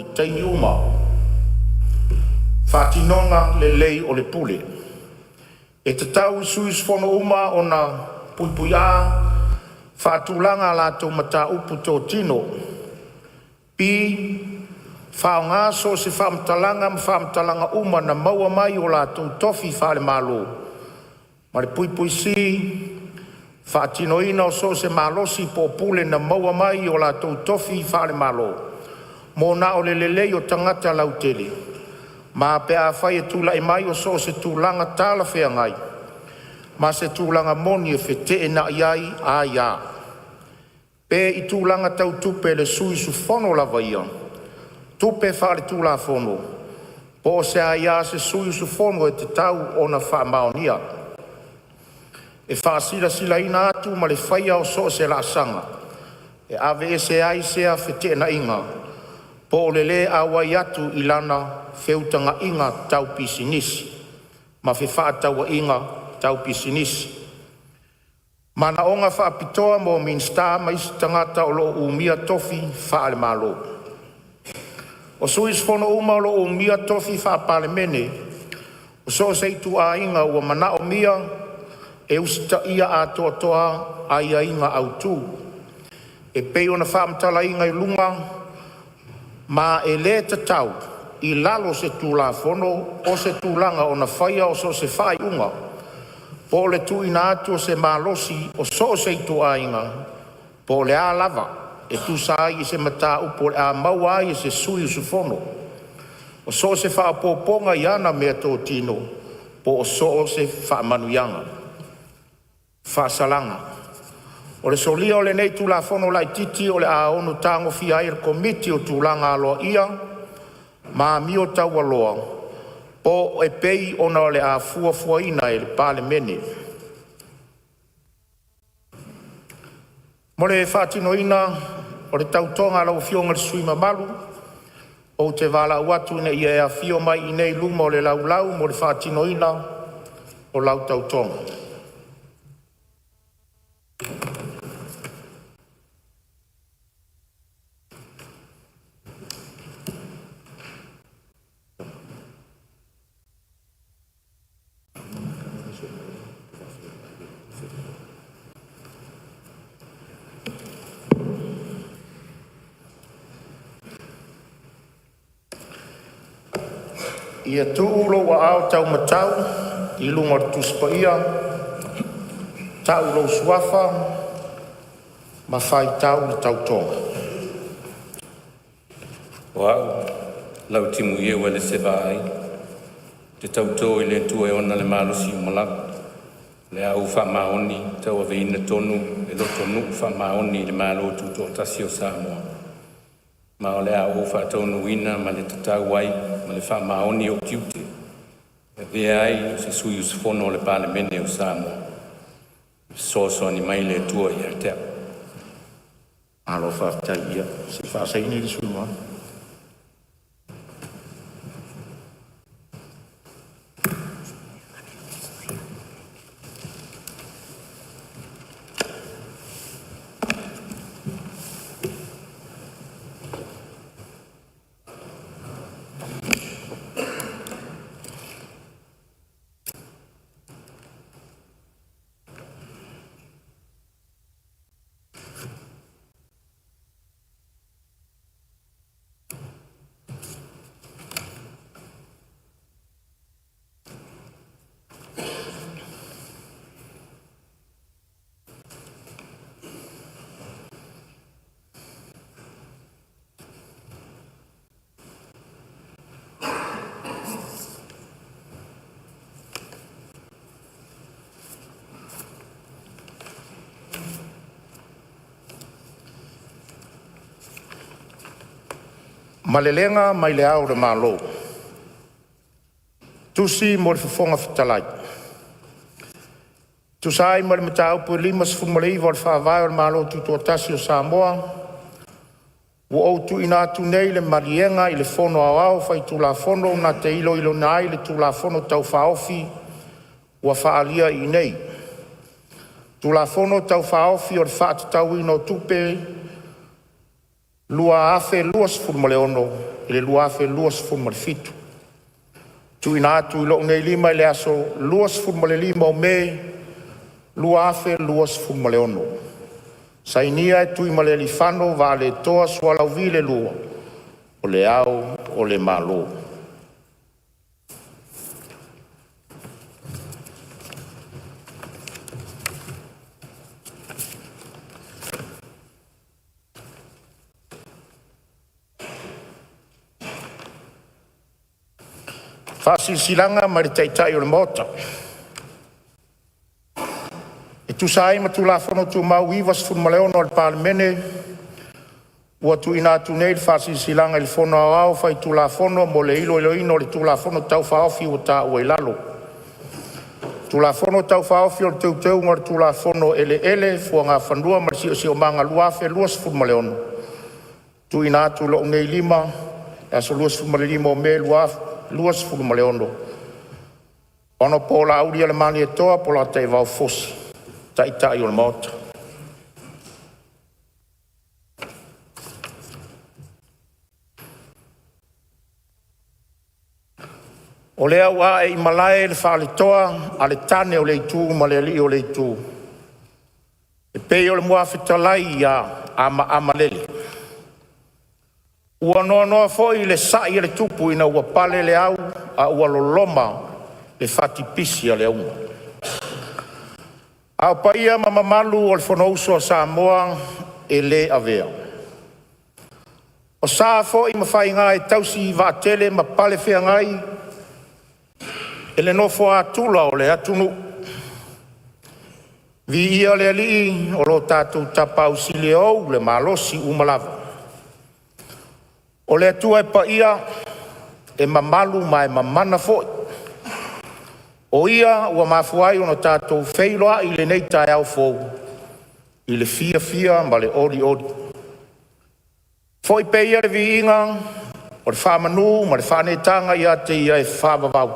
i teini uma. Whātinonga le lei o le pule. E te tau suis fono uma o na pui a whātulanga la tau mata upu tō tino. Pi whaonga so se whamtalanga uma na maua mai o la tau tofi whare malo. Ma le pui si whaatinoina o so se malosi po pule na maua mai o la tau tofi whare malo. Mō na o le lelei o tangata Lautele. Ma pe a whai e tūla e mai o so se tūlanga tāla whea ngai. Ma se tūlanga moni e whete e na iai a ia. Pe i tūlanga tau tupe le sui su fono lava ia. Tupe whare tūla fono. Po se a ia se sui su fono e te tau o na wha maonia. E whaasila ina atu ma le whaia o so se la sanga. E ave e se ai se a whete na inga. Po le awai atu ilana feutanga inga tau pisinisi. Ma fe whaataua inga tau pisinisi. Mana onga whaapitoa mo minsta ma isi tangata o lo umia tofi whaale malo. O suis fono uma o lo umia tofi wha palemene. O so seitu a inga ua mana o mia e usita ia a toa a ia inga au tu. E peo na whaamtala inga i lunga ma e le te tau i lalo se tūla fono o se tūlanga o na whaia o so se whai unga. Po le tu ina atu o se malosi o so se itu a inga. Po le a lava e tu sai i se mata upo le a maua i se sui su fono. O so se wha poponga i ana mea tō tino. Po o so se wha manuyanga. Wha salanga. O le solia o le nei tūla fono lai titi o le a onu tango fia air komiti o tūlanga aloa ia. Ma mio tau aloa. Po e pei ona le a fuafuaina e le palemene. Mo le whaatinoina o le tautonga lau fionga le sui mamalu. O te wala uatu ina ia e a fio mai i nei luma o le laulau mo le whaatinoina o lau tautonga. Ia tuulo wa au tau matau, i lunga tuspa ia, tau lo suafa, ma whai tau le tau tonga. Wau, lau timu ia wale se vai, te tau tō i le tua e ona le malusi umalak, le au wha maoni, tau a veina tonu, e lo tonu wha maoni le malo tu tō tasi o Samoa. Ma o le a o wha tonu ina, ma le tatau wai, ma le wha maoni o kiute. E vea ai se sui us fono le palemene o Samoa. So ani mai le tua i artea. Alo whaftai ia, se whaasaini le sui moa. Malelenga mai le au le malo. Tusi mo le whafonga whatalai. Tusai mo le matau po lima sfumalei wa le whaavai o le malo tutua tasi o Samoa. Wo au tu ina tu nei le marienga i le fono au au fai tu la fono na te ilo nai le tu la fono tau whaofi wa whaalia i nei. Tu la fono tau whaofi o le whaatu tau ino tupe lua afe luas fulmaleono, le lua afe luas fulmalefitu. Tu ina atu ilo nei lima le aso luas fulmale lima o me, lua afe luas fulmaleono. Sainia e tu imale lifano va le toa sualau vile lua, o le au o le malo. Fasilsilanga ma le taitai o le mota. E tu sai ma tu la fono tu mau ivas fulmaleono al palemene, ua tu ina tu nei le fasilsilanga il fono au fai tu la fono mo le ilo ino le tu la fono tau faofi o ta ua ilalo. Tu la fono tau faofi o le teu ngar tu la fono ele fua ngā whanua ma si o manga luafe luas fulmaleono. Tu ina tu lo nei lima, aso luas fulmaleono o me luas fulmaleono. Ono po la auria le mani e toa po la te vau fosi. Tai o le mota. O lea ua e imalae le whaaletoa a le tane o le itu ma le ali o le itu. E pei o le mua whitalai a amalele. Ua noa foi le sai le tupu ina ua pale le au a ua loloma le whatipisi a le aunga. Au paia mamamalu o le fonouso a Samoa e le avea. O sa foi ma fai ngā e tausi vaatele ma pale whea ngai e le nofo a tula o le atunu. Vi ia le ali o lo tātou tapau sile au le malosi umalawa. O le atua e paia e mamalu ma e mamana foi. O ia ua mafuai ono tātou wheiloa i le nei tai au fōu, i le fia ma le ori. Foi peia le vi inga, o le whamanu ma le whanetanga ia te ia e whavavau.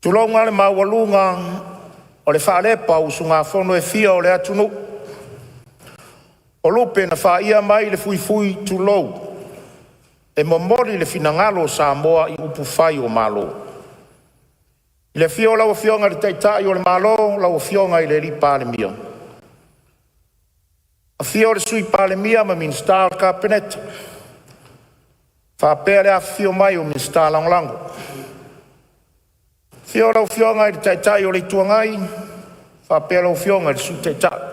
Tulonga le maualunga o le whaalepa usu ngā whono e fia o le atunu. O lupe na whaia mai le fui tulou, e momori le finangalo Samoa i upu whai o malo. I le fio lau fionga le taitai o le malo, lau fionga i le ri palemia. A fio le sui palemia ma minsta al kapeneta. Whapea le a fio mai o minsta langlango. Fio lau fionga i le taitai o le tuangai, whapea lau fionga i le sui taitai.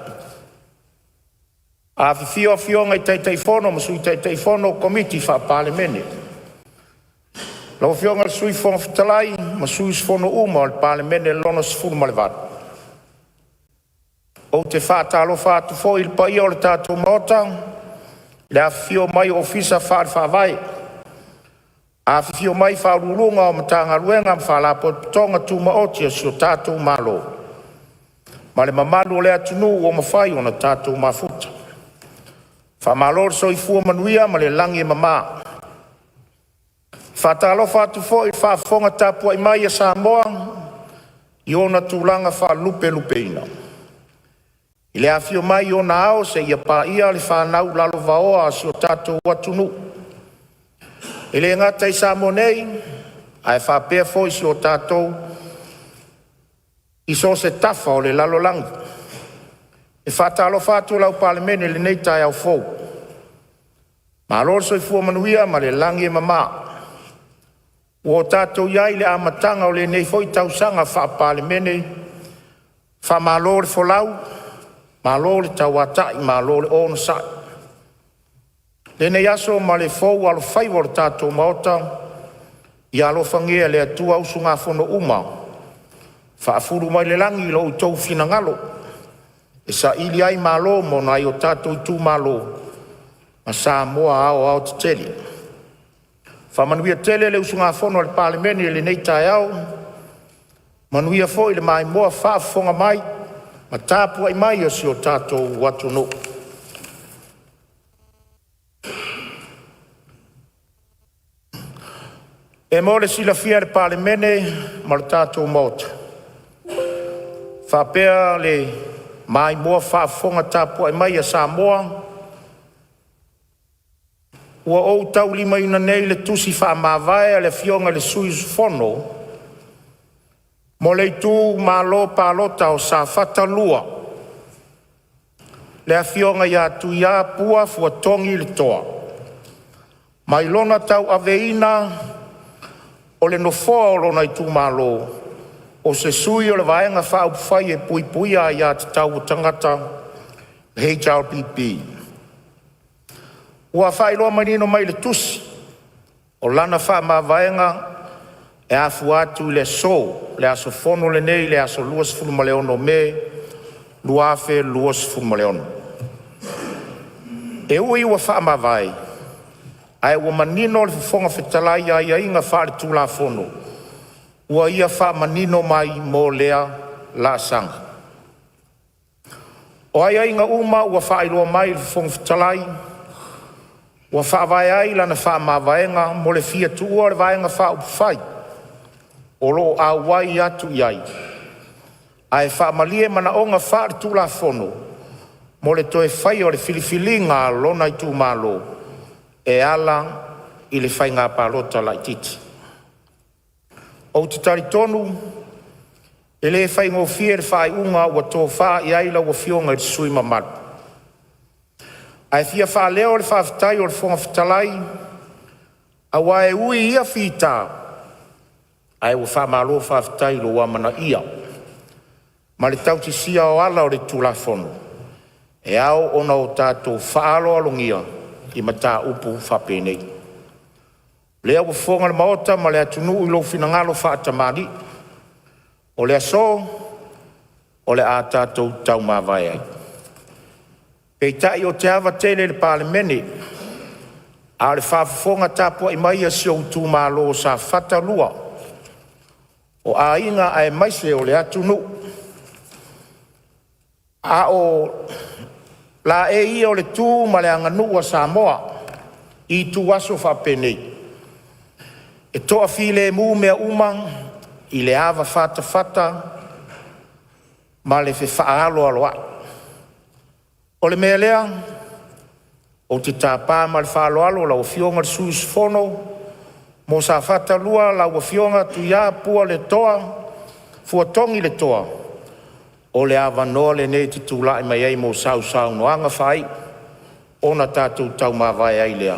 A fio fionga i taitai fono ma sui taitai fono komiti wha palemene. Lau fionga le sui fono fitalai, ma sui fono uma al palemene lono sifuru ma le vada. O te whātalo whātu fo il pai o le tātou maota, le a fio mai ofisa whāwhai. A fio mai whārulunga o matanga ruenga ma whālapo tonga tu maotia si o tātou malo. Ma le mamalu le atunu o mawhai o na tātou mafuta. Whamalor so i fua manuia ma le langi mamaa. Whātalo whātu fo i whāwhonga tāpua i mai a Samoa, i ona tūlanga whālupe ina. I le awhio mai i ona ao se ia pā ia le whānau lalo vaoa si o tātou watunu. I le ngata i Samoa nei, ai whāpea fo i si o tātou, i so se tafa o le lalo langi. E whātalo whātu lau palemene le nei tai au fōu. Ma lor so i fua manuia ma le langi e mamaa. O tātou iai le amatanga o le nei foi tausanga wha palemene, wha malo le folau, malo le tauatai, malo le ono sai. Le nei aso ma le fou alo whaiwa le tātou maota, i alo whangia le atua usu ngā whono uma, wha afuru mai le langi lo utou fina ngalo, e sa ili ai malo mo na i o tātou i tū malo, ma sa moa ao te teli. Whamanuia tele le usu ngā whono le palemene le nei tai au. Manuia fo i le mai moa whaafonga mai. Ma tāpua i mai o si o tātou watuno. E mo le sila fia le palemene ma le tātou mota. Whapea le mai moa whaafonga tāpua i mai a Samoa. ua ou tau lima ina nei le tusi whaamawai le fionga le suis fono, mo le tu malo palota o sa fatalua, le fionga ya tu ya pua fua tongi le toa. Mai lona tau aveina o le nofoa o lona i tu malo, o se sui o le vaenga whau whai e pui pui a ya te tau tangata HRPP. Ua whai loa manino mai le tusi, o lana wha ma vaenga e afu atu le so, le aso fono le nei, le aso lua sifuru ma leono me, luafe lua sifuru ma leono. E ui ua wha ma vai, ai ua manino le fufonga whetalai a ia inga wha le tūla fono, ua ia wha manino mai mo lea la sanga. O ai inga uma ua wha iloa mai le fufonga whetalai, ua wha vai ai lana wha ma vaenga mo le fia tuua le vaenga wha upwhai, o lo a wai atu iai. Ai wha malie mana o ngā wha le tūla fono, mo le toe whai o le filifilinga lona i tū malo, e ala i le whai ngā pālota lai titi. O te tari tonu, e le whai ngō fia le whai unga ua tō wha i aila ua fionga i sui mamaru. Ai fia wha leo le whawhitai o le whonga whitalai, a wae ui ia whita, ai ua wha malo whawhitai lo wamana ia. Ma le tauti sia o ala o le tūla fono, e au ona o tātou whaalo alongia i mata upu whapenei. Lea ua whonga le maota ma le atunu i lo finangalo whaatamani, o le aso, o le a tātou tau mawai ai. Pei tai o te awa tele le palemene, a le whaafonga tāpua i mai a sio utu malo sa fatalua, o a inga ai maise o le atunu. A o la e ia o le tū ma le anganua Samoa, i tu aso whapenei. E toa file mu mea umang, i le awa fata, ma le whaalo aloa. O le mea lea, o te tāpā ma le whaalo alo la o fionga le suis fono, mo sa fatalua la o fionga tu ia pua le toa, fua tongi le toa, o le awa noa le nei te tūlai mai ei mo sau noanga whai, ona tātou tau mawai ai lea.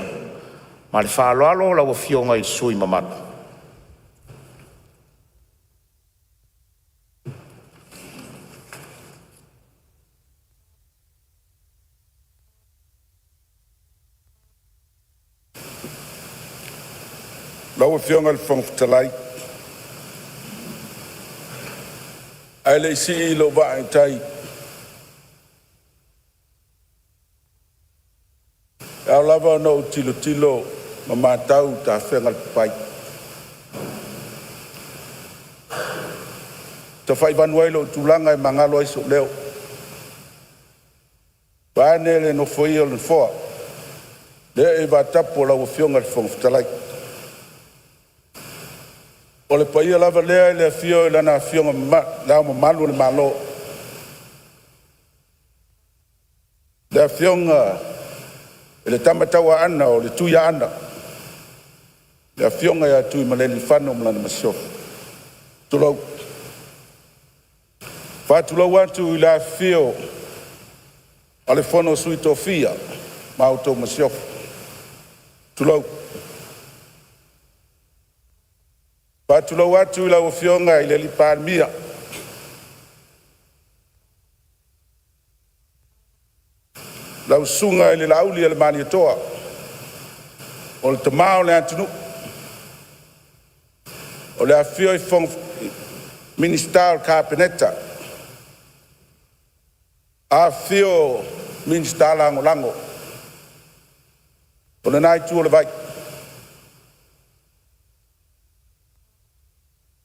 Ma le whaaloalo la o fionga i sui mamatu. Lau fionga le whangwhitalai. Ai le isi i lo wa ai tai. Au lava no tilo ma mātau ta whenga le pai. Ta whai vanuai lo tūlanga e mangalo ai so leo. Pane le no foi o le foa. Le e va tapo lau fionga le whangwhitalai. O le paia lava lea i le fio i lana fionga lau ma malu le malo. Le fionga e le tamataua ana o le tuia ana. Le fionga ia tui ma le li whano ma lana masiofu. Tulau. Whatulau atu i la fio a le whono sui tofia ma auto masiofu. Tulau. Patulau atu i lau fionga i le li pārmia. Lau sunga i le lauli e le mani toa. O le tamao le antunu. O le afio i fong minister Carpeneta. Afio minister lango. O le nai tu o le vai.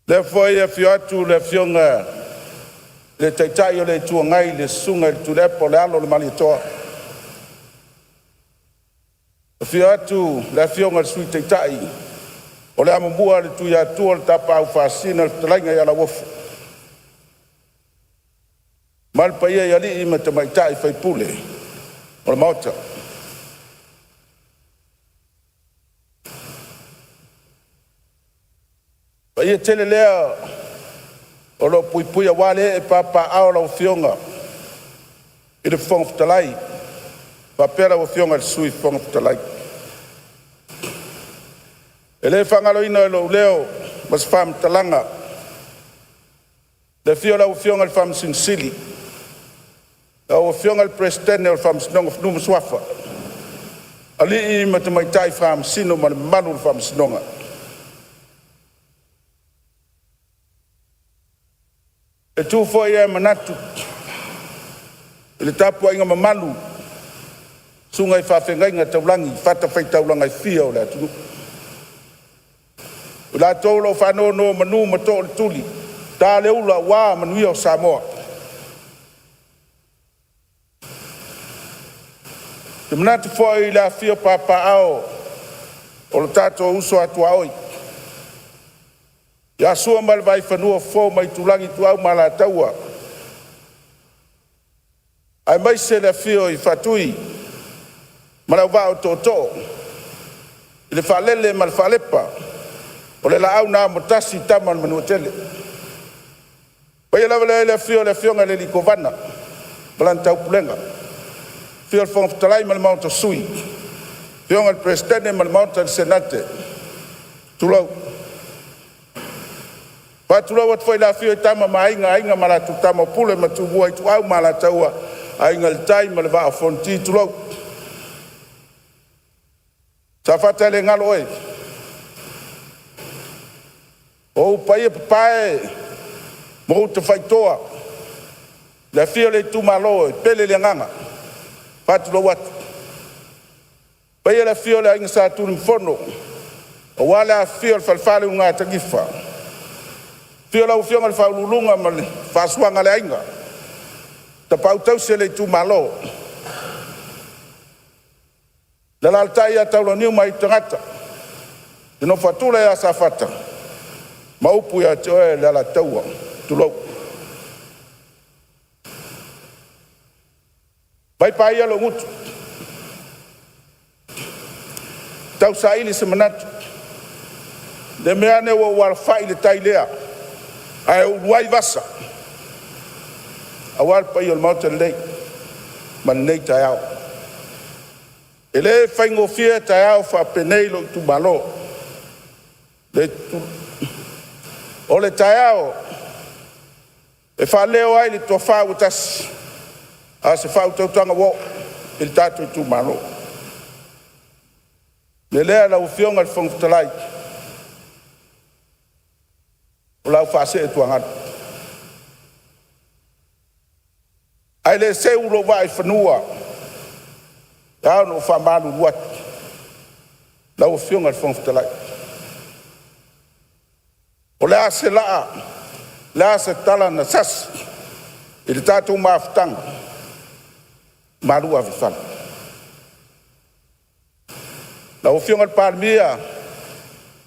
Le foi e fio atu le fionga le taitai o le tuangai le sunga le tulepo le alo le malitoa. Le fio atu le fionga le sui taitai o le amamua le tuia atua le tapa au whaasina le talainga i ala wofu. Malpa ia i ali i ma te maitai whaipule o le maota. Pa ia tele lea o lo pui a wale e papa ao la fionga. I le whangwhitalai. Pa pera o fionga le sui whangwhitalai. E le whangalo ina e lo leo mas wham talanga. Le fio la o fionga le wham sinsili. O fionga le presidente o wham sinonga whnuma swafa. Ali i matamaitai wham sino ma le manu le wham sinonga. E tu foi e manatu. Le tapu ainga mamalu. Sunga i whawhengai ngā taulangi. Whata whai taulanga i fia o le atunu. La tolo whano no manu mato le tuli. Tā le ula wā manui o Samoa. Te manatu foi la fia papa ao. O le tato uso atu aoi. Ia sua mal vai whanua fō mai tulangi tu au mala taua. Ai mai se le fio i whatui. Mana wā o tōtō. I le whalele mal whalepa. O le la au nā motasi taman manua tele. Pai ala le fio ngā le liko vana. Balan tau pulenga. Fio le whangwhitalai mal maunta sui. Fio ngā le presidente mal maunta le senate. Tulau. Patulau at foi la fio tama ainga mala tu tama pule ma tu bua tu au mala taua ainga le tai ma le va fonti tulau. Sa fata le ngalo e. O pai papai mo te fai toa. La fio le tu malo pele le nganga. Patulau at. Pai la fio le ainga sa tu mfono. O wala fio falfale unga tagifa. Fio lau fio ngal whaululunga ma le whasuanga le ainga. Ta pau tau se le tu malo. Le laltai a taulo niu mai tangata. Tino whatula ea sa whata. Ma upu ia te oe le ala taua. Tulau. Mai pa ia lo ngutu. Tau sa ili se manatu. Le meane wa warwhai le tai lea. Ai uruai vasa. Awal pa i o mauta lei. Man nei tai au. E le whaingo fia tai au wha penei lo tu malo. O le tai au. E wha leo ai le tua wha utasi. A se wha utautanga wo. E le tatu tu malo. Le lea la ufionga le whangwhitalai. O lau whase e tuangat. Ai le se ulo vai whanua. Au no whamanu ruat. Lau whiunga whangwhitalai. O le ase laa. Le ase tala na sas. I le tātou maafutanga. Marua vifana. Lau whiunga pārmia.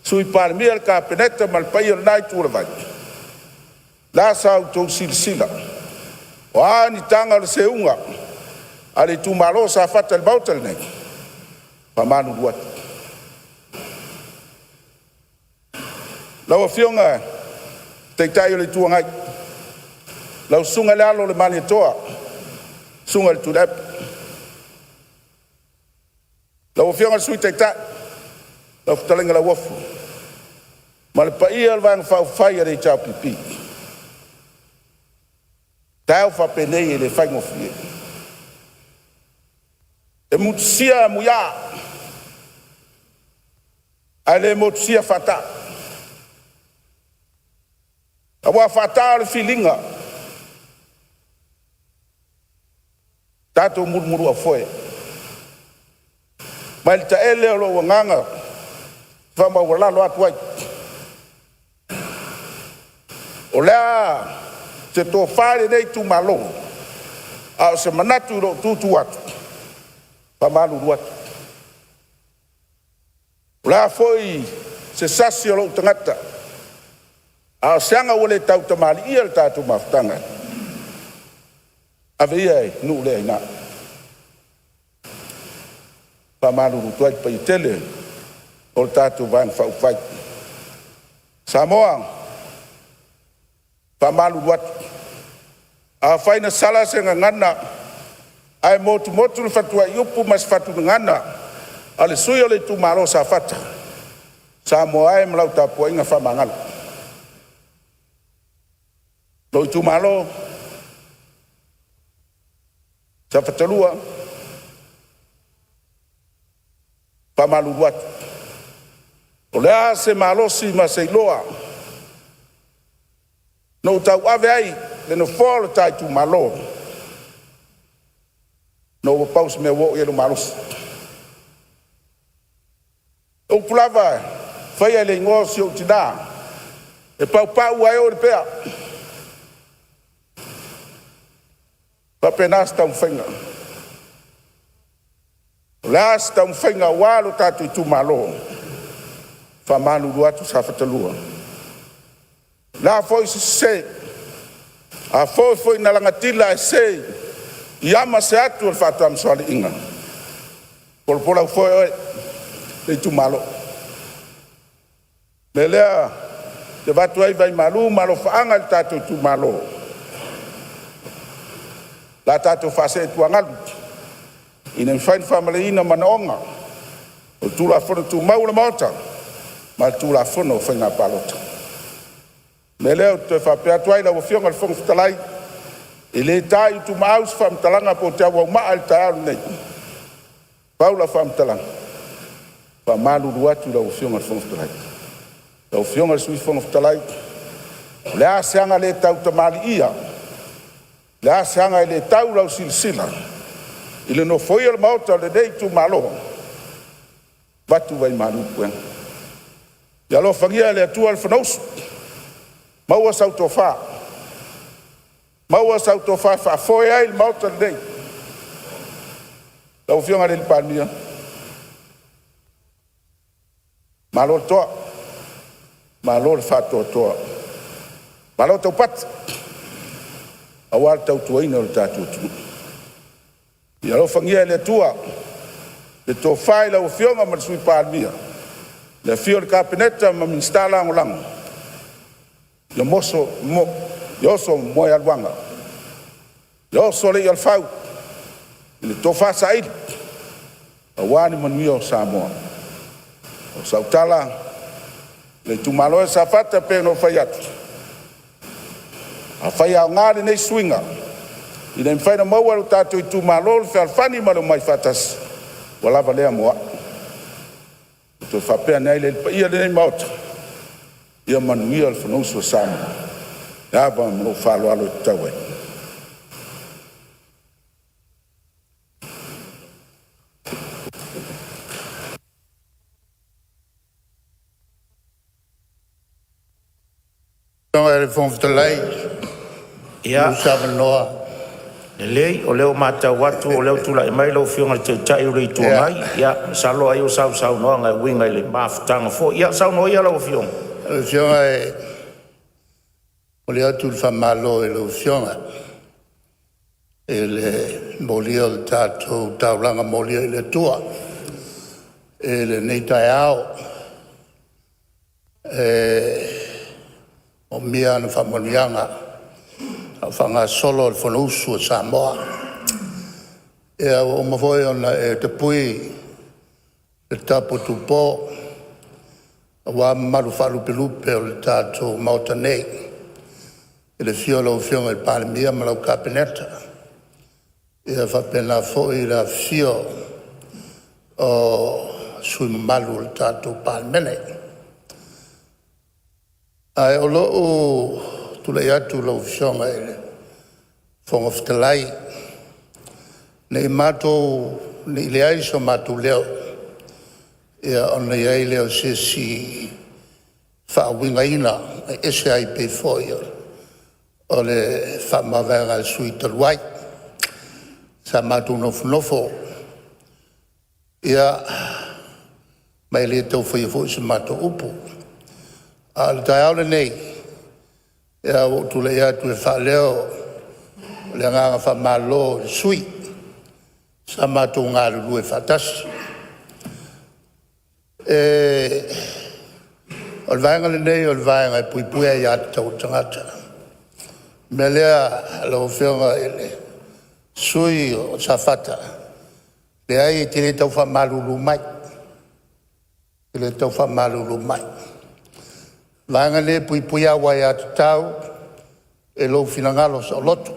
Sui parmia ka peneta mal pai nai tu vai. La sa tu silsila. Wa ni tanga le seunga. Ale tu malo sa fata el bautel nei. Pa manu duat. La fionga te tai le tu ngai. La sunga le alo le mani toa. Sunga le tu lep. La fionga sui te tai. La ftalenga la wofu. Ma le paia le vang fau fai a le tau pipi. Tau fa penei e le fai ngofie. E mutsia muia. A le mutsia fata. A wa fata le filinga. Tato murmuru a foi. Ma le taele o lo wanganga. Fama wala lo atuai. O lea, se tō whare nei tu malo. A se manatu ro tu atu. Pa malu ruatu. O lea foi se sasi o lo tangata. A se anga wale tau tamali ia le tātou mafutanga. A vei ai, nu le ina. Pa malu rutuai pa i tele. O le tātou vang whau whai. Samoa, pamalu wat. A faina sala se ngana, ai motu le fatua yupu mas fatu ngana, ale suyo le tu malo sa fata. Samoa ai mlau tapu inga famangal. Lo tu malo, sa fata lua, pamalu wat. Olea se malo si maseiloa. No tau ave ai, le no folo tai tu malo. No paus me wo ye no malos. O pulava, fai ele ngo si o tina. E pau ai o pea. Pa penasta um fenga. Lasta um fenga walo tatu tu malo. Fa manu luatu sa fatalua. La foi se a foi na langatila se yama se atu el fatu am soli inga por la foi le tu malo melea te vatu ai vai malo faanga el tatu tu malo la tatu fase tu angal ina fain family ina manonga o tu la fono tu maula mota ma tu la fono foi na palota Meleo te whapea tuai la wafionga le whonga whatalai. I le tai tu maus whamtalanga po te awa maa le tai aru nei. Paula whamtalanga. Wha malu ruatu la wafionga le whonga whatalai. La wafionga le sui whonga whatalai. Le aseanga le tau tamali ia. Le aseanga le tau lau silsila. I le no foia le mauta le dei tu malo. Batu vai malu puenga. Ia lo whangia le atua le whanausu. Maua sautofa. Maua sautofa fa foi ai mauta dei. La ufionga del palmia. Malo to. Malo fa to. Malo to pat. Awal tau tuaina o tatu tu. Ia lo fangia le tua. Le to fai la ufionga ma sui palmia. Le fio le capinetta ma mi instala ngolang. Yo moso mo alwanga. Yo sole al fau. Le to fa sai. Awani manio Samoa. O sautala le tu malo sa fata pe no faiat. A faia ngare nei swinga. I le faina maua o tatu tu malo fe alfani malo mai fatas. Wala vale mo. To fa pe nei le ia le maut. Ia manuia al whanausu sama. Ia ba mo whalo alo i taue. Tonga le whongatalai. Ia. Usama noa. Le lei o leo mata watu o leo tula e mai lau fionga te tai uri tua mai. Ia salo ai o sau noa ngai winga i le mafutanga fo. Ia sau noa ia lau fionga. Le fionga e o le atu le whamalo e le fionga. E le molia le tātou tauranga molia i le tua. E le neitai ao. O mia na whamonianga. A whanga solo le whanausu o Samoa. E o mawhoi ona e te pui le tapo tupo. Wa maru faru pelupe o le tātou mauta nei. E le fio lau fionga i palemia ma lau kapineta. E a whapena fōi la fio o sui malu le tātou palemene. Ai o loo tula atu lau fionga e le whonga whatalai. Nei mātou, nei le aiso mātou leo. Ia ona iai leo se si whaawinga ina e ese ai pe fōi o le whaamawanga le sui taruai. Sa mātou nofo. Ia mai le tau whai fōi se mātou upu. A le tai aule nei. Ia o tule ia tu e whaaleo le nganga whaamalo le sui. Sa mātou ngā lulu e whatasi. O le vaenga le nei o le vaenga e pui pui ai atu tau tangata. Me lea lo whionga ele sui o safata. Le ai tine tau wha malulu mai. Le tau wha malulu mai. Vaenga le pui pui awai atu tau e lo finangalo sa lotu.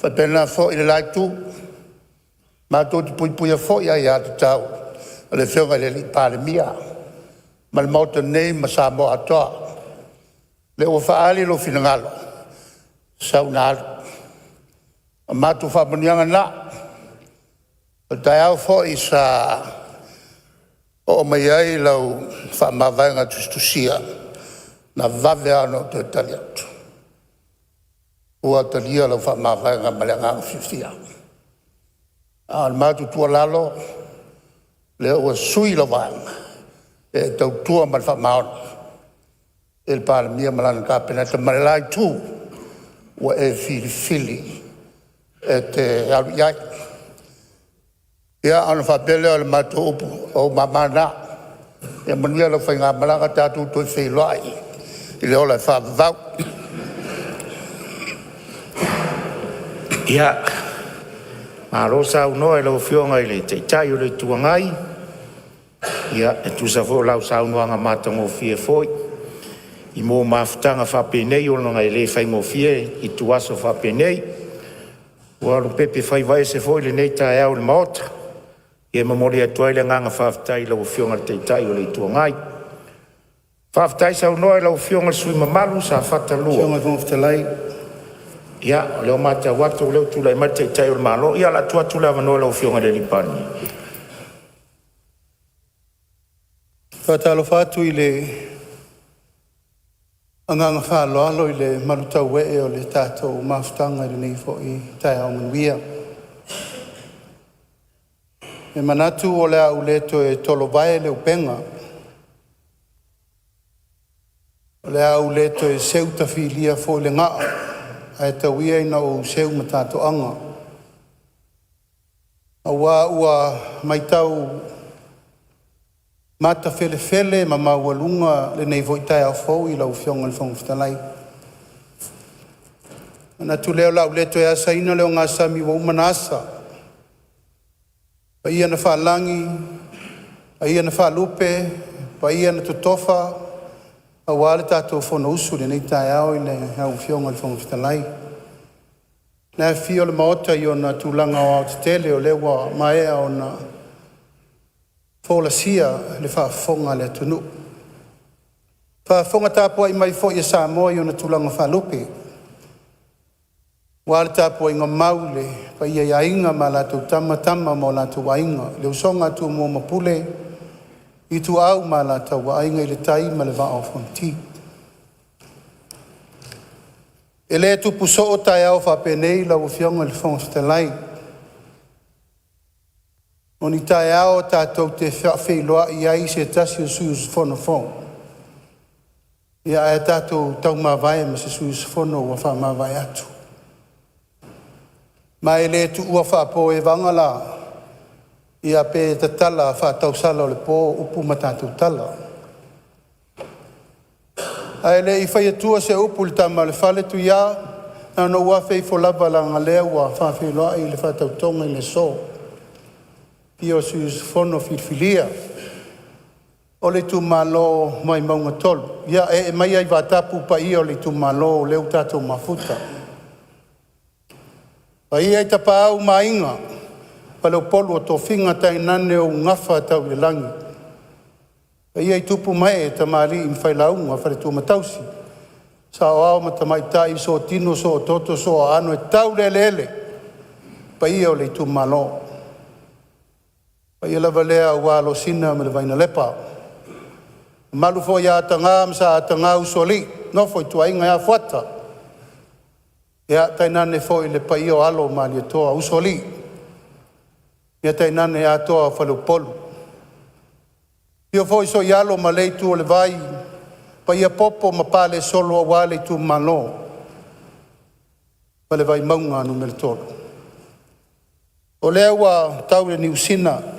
Whapena fo i le laitu. Mātou te pui pui a fo i ai atu tau. Le whionga le li palemia. Ma le mauta nei ma sa mo atoa. Le ua whaali lo finangalo. Sau na alu. A mātou whamanianga na. O tai au fo i sa o mai ai lau whamawhainga tustusia. Na vave ano te tali atu. Ua talia lau whamawhainga maleanga fifia. A mātou tua lalo. Le ua sui la wanga. E tau tua mal whamaon. E le pāle mia malana ka pena te marelai tū. Ua e fili. E te alu iai. Ia ana whapele o le mātou upu o mamana. E manuia la whainga malanga tātou toi whailoai. I le ola whapavau. Ia, marosa unoa e lau whionga i le teitai o le tuangai. Ia, e tusa fo lau saunoanga matango fie foi. I mō mafutanga whapenei o nanga i le whaingo fie i tuaso whapenei. Ua alu pepe whaiwai se foi le nei tae au le maota. Ia mamori atua i le nganga whaftai lau whionga le teitai o le tuangai. Whaftai saunoa e lau whionga sui mamalu sa whatalua. Whionga whaftalai. Ia, leo mata watu leo tula i mata i tai o le malo. Ia la tua tula wanoa lau whionga le lipani. Whatalo whatu i le anganga whaloalo i le marutau wee o le tātou mafutanga i le nei fo i tai au manuia. E manatu o le au leto e tolo vai le upenga. O le au leto e seuta filia fo le ngaa. A e tauia ina o seu ma tātou anga. A ua mai tau mata fele ma maualunga le nei voitai au fau i lau whionga le whangwhitalai. Ana tu leo lau leto e asa ina leo ngā sami wa umanasa. Pa ia na whaalangi, pa ia na whaalupe, pa ia na tutofa, a wale tātou whono usu le nei tai au i le au whionga le whangwhitalai. Nā whio le maota i o na tūlanga o Aotele o lewa maea o na Folasia le whaafonga le tunu. Whaafonga tāpua i mai fo i Samoa i o na tūlanga whaalupe. Wale tāpua i ngā maule, pa ia iainga ma lātou tama mo lātou wainga. Le usonga tu mō mapule, i tu au ma lātou wainga i le tai ma le wā o fonti. E le tupu so o tai au whapenei lau whionga le whangwhitalai. O ni tai ao tātou te whailoa i ai se tasi o suus whono whong. Ia e tātou tau mawai ma se suus whono ua wha mawai atu. Ma e le tu ua whaapo e wangala. Ia pe te tala whaatau sala o le pō upu ma tātou tala. A e le i whai atua se upu le tama le whale tu ia. Ano ua whai wholava la ngā lea ua whailoa i le whaatau tonga i le so. Pio suus fono filfilia. O le tu malo mai maunga tolu. Ia e mai ai watapu pa i o le tu malo leu tātou mafuta. Pa i ai tapa au mainga. Pa leo polu o tō whinga tai nane o ngafa tau le langi. Pa i ai tupu mai e tamari i mwhailaunga whare tu matausi. Sa o au matamai tai so tino so toto so ano e tau lele. Pa i o le tu malo. Pa ia lava lea ua alo sina me le vaina lepa. Malu fo ia atanga msa atanga usoli. No fo i tuainga ia fuata. Ia tainane fo i le pa i o alo mali toa usoli. Ia tainane ia toa whalupolu. Ia fo i so i alo ma leitu o le vai. Pa ia popo ma pale solo a wale tu malo. Pa le vai maunga anu me le tolu. O lea ua tau le niusina.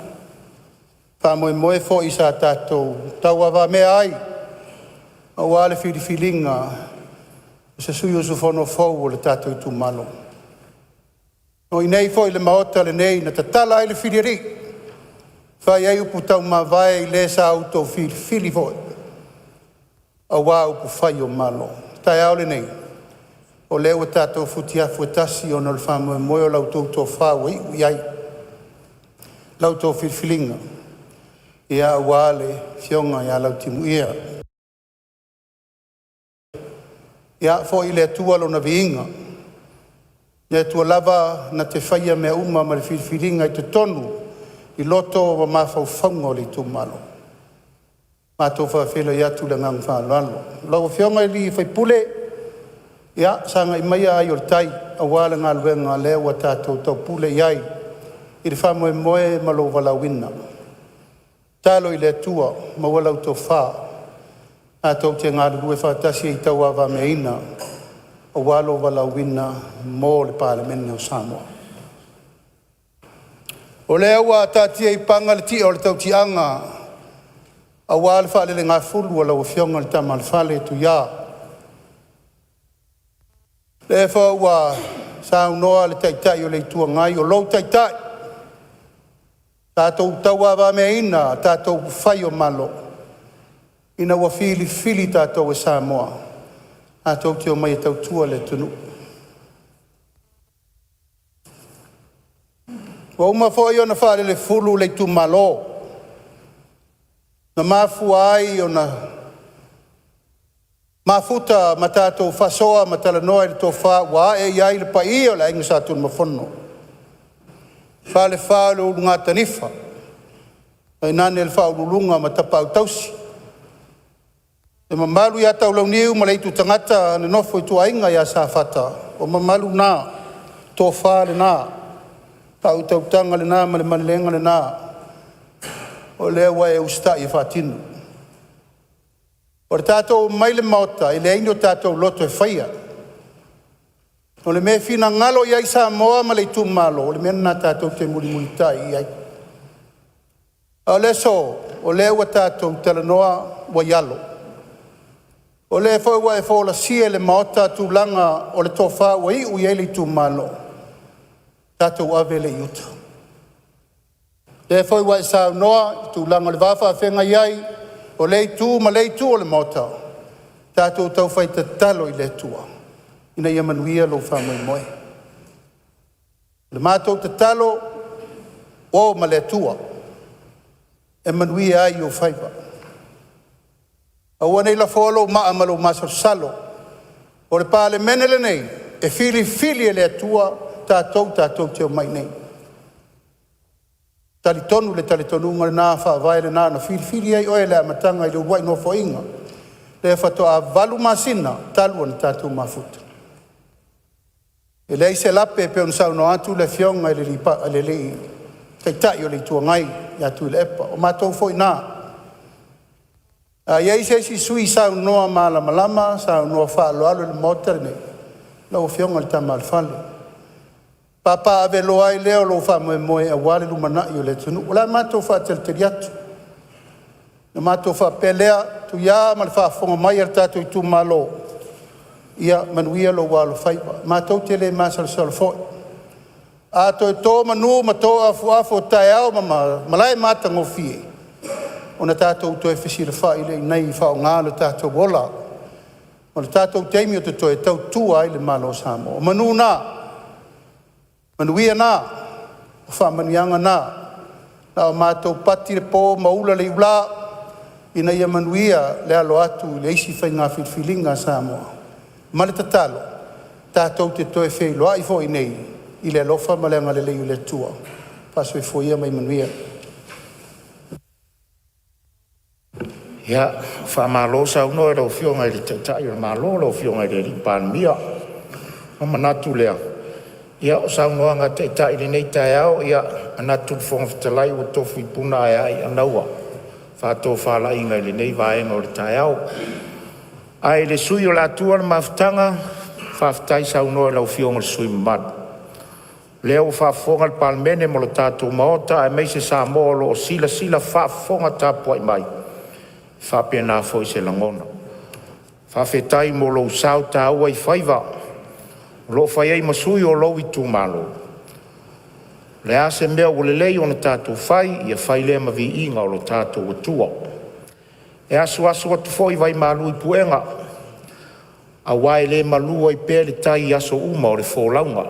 Pa moe fo i sa tātou tau awa mea ai. Aua le whiriwhiringa, se sui o su whono fau o le tātou tu malo. No i nei fo i le maota le nei na tatala ai le whiriri. Whai ai upu tau ma vai le sa auto whiri fo. Aua upu whai o malo. Tai au le nei. O leo tātou futiafu e tasi o nol whamu e moe o lautou tō whau i iai. Lautou whiriwhiringa. Ia aua le fionga ia lautimu ia. Ia fo i le atua lo na viinga. Ia tua lava na te whaia mea uma ma le whiriwhiringa i te tonu i loto wa mawhauwhaunga o le tu malo. Mātou whawhela i atu le ngang whālalo. Lau whionga i li i whaipule, ia sanga i maia ai o le tai a wāle ngā luenga leo wa tātou tau pule i ai i le whamoe moe ma lo walawina. Talo i le atua ma walau tau whaa. A tau te ngā rue whātasi i tau awa me ina o walo wala wina mō le palemene o Samoa. O le aua tātia i panga le tia o le tau tianga a wale whale le ngā fulu o lau whionga le tamal whale tu ia. Le whaua sa unoa le taitai o le tua ngai o lou taitai. Tātou tau awa me ina, tātou whai o malo. Ina wa fili tātou e Samoa. Tātou te o mai e tau tua le tunu. Wa uma fōi o na whare le fulu le tu malo. Na mafu ai o na mafuta ma tātou whasoa ma tala noa le tō wha wa e iai le pa i o la inga sa tunu mafono. Whale whale o ngā tanifa. Ai nane le wha ulunga ma tapau tausi. E mamalu ia tau lau niu ma leitu tangata ne nofo i tua inga ia sa whata. O mamalu nā, tō whāle nā, tau tau tanga le nā, ma le manilenga le nā. O lea wa e usta i whātinu. O le tātou mai le maota, i le aini o tātou loto e whaia. O le me fina ngalo iai sa moa ma leitu malo, o le mena tātou te muri tai iai. O le so, o lea wa tātou talanoa wa yalo. O le fo wa e fo la sia le maota tu langa o le tofa wa i u yele tu malo. Tato ave le yuta. Le fo wa sa noa tu langa le vafa fenga yai o le tu ma le tu o le maota. Tato tau fai te talo i le tua. Ina ia manuia lo fa moi moi. Le mato te talo o ma le tua. E manuia ai o faiva. Aua nei la folo maa malo masor salo. O le palemene le nei, e fili e le atua tātou te o mai nei. Talitonu le talitonu ngare nā whaavai le nā na fili ai oe le amatanga i le uai no foinga. Le whatoa valu masina, talua ni tātou mafuta. E le se lape pe on sau no atu le fionga i le lipa, le taitai o le tua ngai, i atu i le epa. O mātou foi nā. Ia se si sui sa noa malama sa noa fa lo alo le motor ne lo fionga le tamal fale papa ave lo ai leo lo fa mo e wale lu mana yo le tunu la mato fa tel teriatu le mato fa pelea tu ya mal fa fonga mai tatu tu malo ia manuia lo walo faipa mato tele masal sol fo a to manu mato afu taiao mama malai mata ngofie ona tātou to e whisi le whai le nei whao ngā le tātou wola. O le tātou teimi o te to e tau tua i le malo Samoa. O manu nā, manuia nā, o wha manuianga nā. Nā o mātou pati le pō maula le ula, ina ia manuia le alo atu le isi whai ngā whirwhilinga Samoa. Ma le tatalo, tātou te to e whai loa i fo i nei, i le alofa ma le anga le leo le tua. Paso e fo ia mai manuia. Ia, whamalo sa uno e rau fionga i le taitai, o malo rau fionga i le ripanmia. Manatu lea. Ia, o sa uno anga taitai le nei tai au, ia, anatu fonga fitalai o tofu i puna e ai anaua. Whato whala inga i le nei vaenga o le tai au. Ai le sui o la tua na mawhtanga, whaftai sa uno e rau fionga le sui mamadu. Leo whafonga le palemene mo le tātou maota, e meise sa mōlo o sila whafonga tāpua i mai. Whapia nā fwoi se langona. Whawhetai mo lo sao ta ua I whaiva. Lo whai ei masui o lo I tūmalo. Le ase mea o le lei o na tātou whai, ia whai lea ma vi inga o lo tātou atua. E asu atu fo I vai malu I puenga. A wai le malua I pēle tai aso uma o le fōlaunga.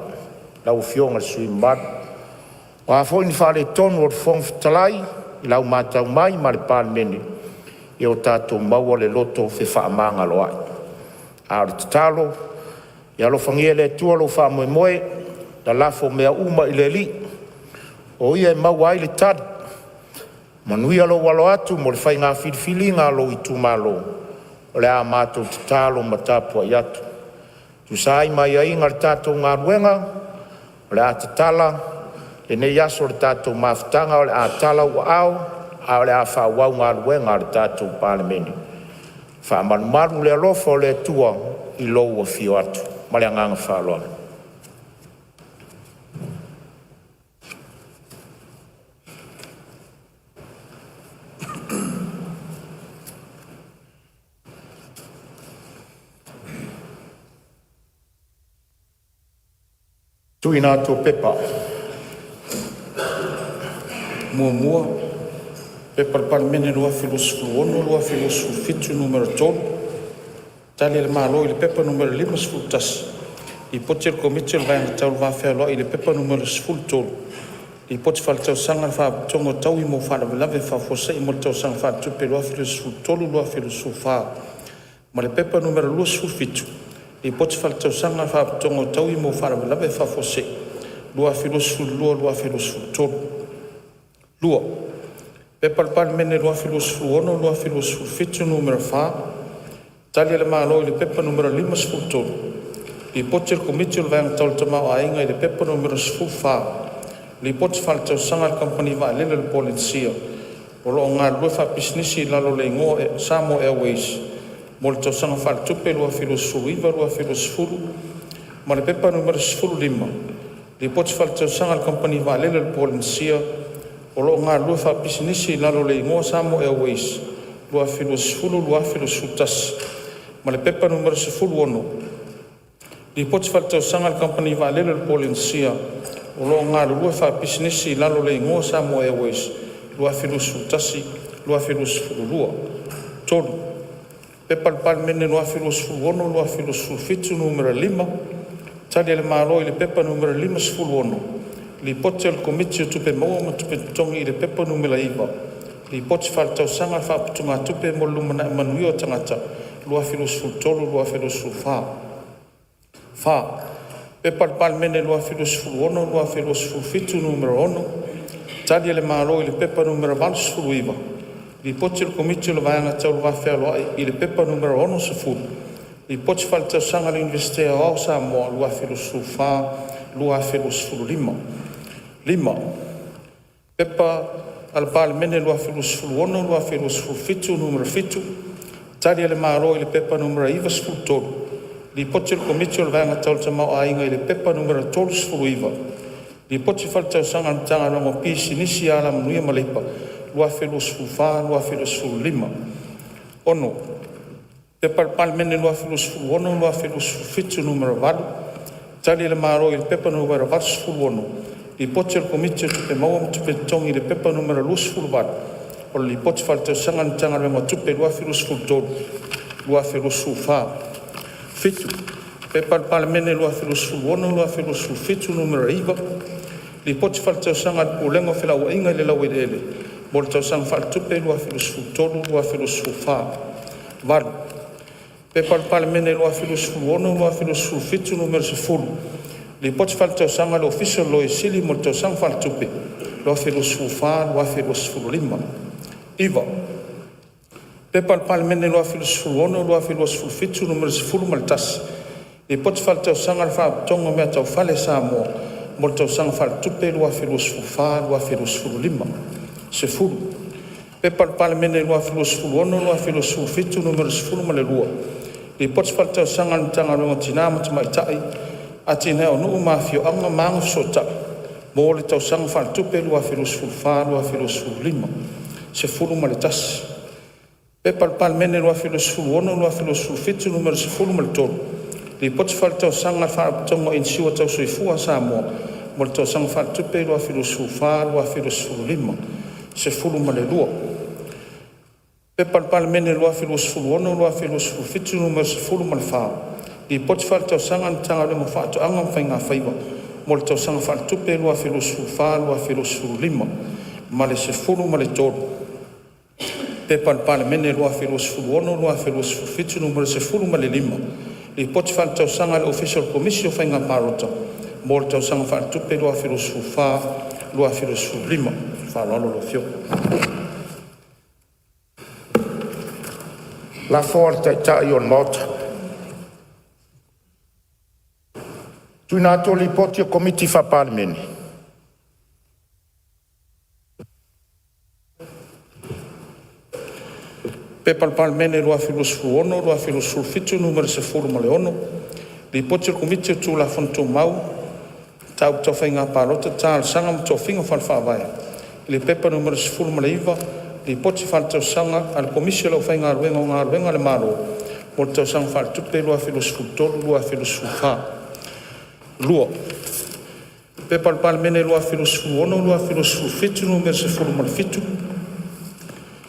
Lau fionga sui mad. O a fo ni whare tonu o le fong fitalai, I lau mātau mai ma le palemene. I o tātou maua le loto fe whaamanga loai. A le tatalo, I alo whangia le tua lo wha moe, na lafo mea uma I le li. O ia maua ai le tad. Manui alo walo atu mo le whai ngā whirifili ngā lo I tūmalo. O le a mātou tatalo matapua I atu. Tu sai mai a inga le tātou ngā ruenga, o le a tatala, le ne yaso le tātou mawhitanga o le a tala ua au, a le a whawau ngā ruenga le tātou palemene. Whaamarumaru le alofa o le tua I lou a fio atu. Ma le anganga whaaloa. Tui nā tō pepa. Mua, pepa le palemene lua filosofu ono, lua filosofu fitu numero tolu. Tali le malo I le pepa numero 5 sfulu tasi. I poti le komiti le vaenga tau le vawhea I le pepa numero sfulu tolu. I poti whale tau sanga le whatongo tau I mo whale lave whawhosa I mo tau sanga whale tupe lua filosofu tolu, lua filosofu wha. Ma le pepa numero lua sfulu fitu. I poti whale tau sanga le whatongo tau I mo whale lave whawhosa lua filosofu lua, lua filosofu tolu. Lua. Pepa le palemene lua filosofu ono, lua filosofu fitu numero wha. Tali le malo I le pepa numero 5 sfulu tolu. I poti le komiti le vaenga tau le tamau a inga I le pepa numero sfulu wha. Li poti whale tau sanga le company va lele le polizia. O loo ngā lua whapisnisi lalo le ingoa Samo Airways. Mo le tau sanga whale tupe lua filosofu iwa, lua filosofu. Ma le pepa numero sfulu 5. Li poti whale tau sanga le company va lele le polizia. O loo ngā lua whapisnisi lalo le ingoa Samo Airways. Lua filosofu, lua filosofu tasi. Ma le pepa numero sefulu ono. Li poti whale tau sanga le company va lele le polizia. O loo ngā lua whapisnisi lalo le ingoa Samo Airways. Lua filosofu tasi, lua filosofu lua. Tolu. Pepa le palemene lua filosofu ono, lua filosofu fitu numero 5. Tali le malo I le pepa numero 5 sefulu ono. Li poti le komiti o tupe maua ma tupe tongi I le pepa numero 5. Li poti whale tau sanga whaputunga tupe mo lumana manui o tangata. Lua filosofu tolu, lua filosofu wha. Wha. Pepa le palemene lua filosofu ono, lua filosofu fitu numero ono. Tali le malo I le pepa numero 4 sefulu iwa. Li poti le komiti le vaenga tau le vawhea loa I le pepa numero 1 sefulu. Li poti whale tau sanga le investea o Samoa, lua filosofu wha, lua filosofu 5. 5. Pepa al palemene lua filosofu ono, lua filosofu fitu numero fitu. Tali le malo I le pepa numero 5 sefulu tolu. Li poti le komiti le vaenga tau le tamau a inga I le pepa numero 3 sefulu iwa. Li poti whale tau sanga le tanga rongo pisi nisi ala manuia malipa. Lua filosofu wha, lua filosofu 5. Ono. Pepa le palemene lua filosofu ono, lua filosofu fitu numero 4. Tali le malo I le pepa numero 4 sefulu ono. Li poti le komiti o tupe maua ma tupe tongi I le pepa numero 2 sefulu 4. O li poti whale tau sanga le tanga rongo tupe lua filosofu tolu. Lua filosofu wha. Fitu. Pepa le palemene lua filosofu ono, lua filosofu fitu numero 5. Li poti whale tau sanga le pulengo whilau inga I le lau ele. Mo le tau sanga whale tupe lua filosofu tolu, lua filosofu wha. Valu. Pepa le palemene lua filosofu ono, lua filosofu fitu numero 10. Li poti whale tau sanga le official lo I sili mo le tau sanga whale tupe. Lua filosofu wha, lua filosofu 5. Iwa. Pepa le palemene lua filosofu ono, lua filosofu fitu numero 10 ma le tasi. Li poti whale tau sanga le whatonga mea tau whale Samoa. Mo le tau sanga whale tupe lua filosofu wha, lua filosofu 5. 10. Pepa le palemene lua filosofu ono, lua filosofu fitu numero 10 ma le lua. Li poti whale tau sanga le tanga rongo tina ma tamaitai. Ati nea o nuu mafio anga maanga sota. Mo le tau sanga whale tupe lua filosofu wha, lua filosofu 5. 10 ma le tasi. Pepa le palemene lua filosofulu ono lua filosofulu fitu numero 10 ma le tolu. Li poti faletausaga le faapitoga i siua tausoifua sa moa mo le tausaga faaletupe lua filosofulu fa lua filosofulu lima 10 ma le lua. Pepa le palemene lua filosofulu ono lua filosofulu fitu numero 10 ma le fa. Li poti faletausaga le tagaluega faatoʻaga ma faiga faiva mo le tausaga faaletupe lua filosofulu fa lua filosofulu lima ma le 10 ma le tolu. Pepa le palemene lua filosofulu ono lua filosofulu fitu numero 10 ma le lima. Li poti faletausaga le official commission faiga parota mo le tausaga faaletupe lua filosofulu fa lua filosofulu lima faaloalo lo fio. La fo le taʻitaʻi o le maota. Tuina atu o le ipoti o komiti faapalemene. Pepa le palemene lua filosofulu ono lua filosofulu fitu numero 10 ma le ono. Li poti o komiti o tulafono tomau tau faiga palota talesaga ma toafiga falefaavae. I le pepa numero 10 ma le iva li poti faletausaga a le komisi o lau faigaluega o galuega le malo mo le tausaga faaletupe lua filosofulu tolu lua filosofulu fa. Lua. Pepa le palemene lua filosofulu ono lua filosofulu fitu numero 10 ma le fitu.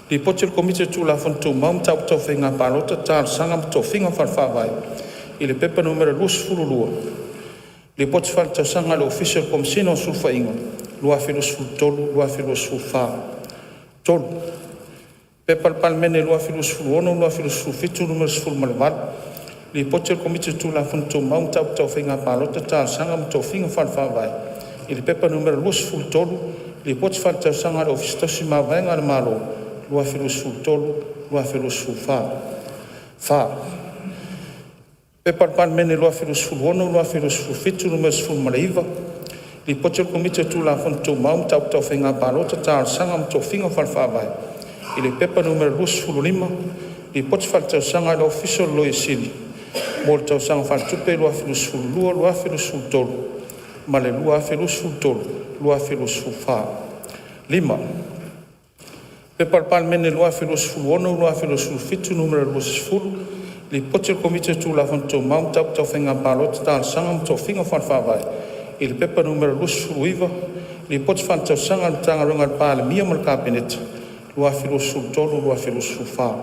Li poti le komiti tulafono tomau tau faiga palota talesaga ma toafiga falefaavae. I le pepa numero 22. Li poti faletausaga le official commissioner o sulufaiga lua filosofulu tolu lua filosofulu fa. Tolu. Pepa le palemene lua filosofulu ono lua filosofulu fitu numero 10 ma le valu. Li poti le komiti tulafono tomau tau faiga palota talesaga ma toafiga falefaavae. I le pepa numero 23. Li poti faletausaga le ofisi tosi mavaega le malo lua filosofulu tolu lua filosofulu fa. Pepa le palemene lua filosofulu ono lua filosofulu fitu numero 10 ma le iva. Li poti le komiti tulafono tomau tau faiga palota talesaga ma toafiga falefaavae. I le pepa numero 25. Li poti faletausaga le official loiesili mo le tausaga faaletupe lua filosofulu lua lua filosofulu tolu ma le lua filosofulu tolu lua filosofulu fa. 5. Pepa le palemene lua filosofulu ono lua filosofulu fitu numero 20. Li poti le komiti tulafono tomau tau faiga palota talesaga ma toafiga falefaavae. I le pepa numero 21. Li poti faletausaga le tagaluega le palemia ma le kapeneta lua filosofulu tolu lua filosofulu fa.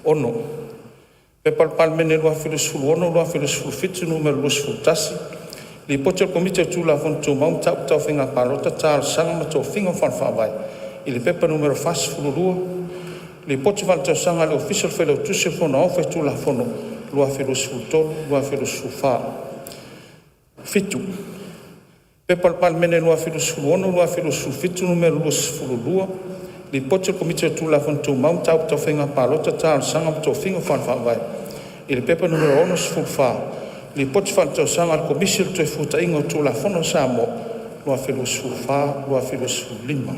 6. Pepa le palemene lua filosofulu ono lua filosofulu fitu numero 28. Li poti le komiti tulafono tomau tau faiga palota talesaga ma toafiga falefaavae. I le pepa numero 22. Li poti faletausaga le official failautusi o fonoaofa e tulafono lua filosofulu tolu lua filosofulu fa. 7. Pepa le palemene lua filosofulu ono lua filosofulu fitu numero 22. Li poti le komiti tulafono tomau tau faiga palota talesaga ma toafiga falefaavae. I le pepa numero 11 fa. Li poti faletausaga le komisi le toe futaʻiga o tulafono sa mo lua filosofulu fa lua filosofulu lima.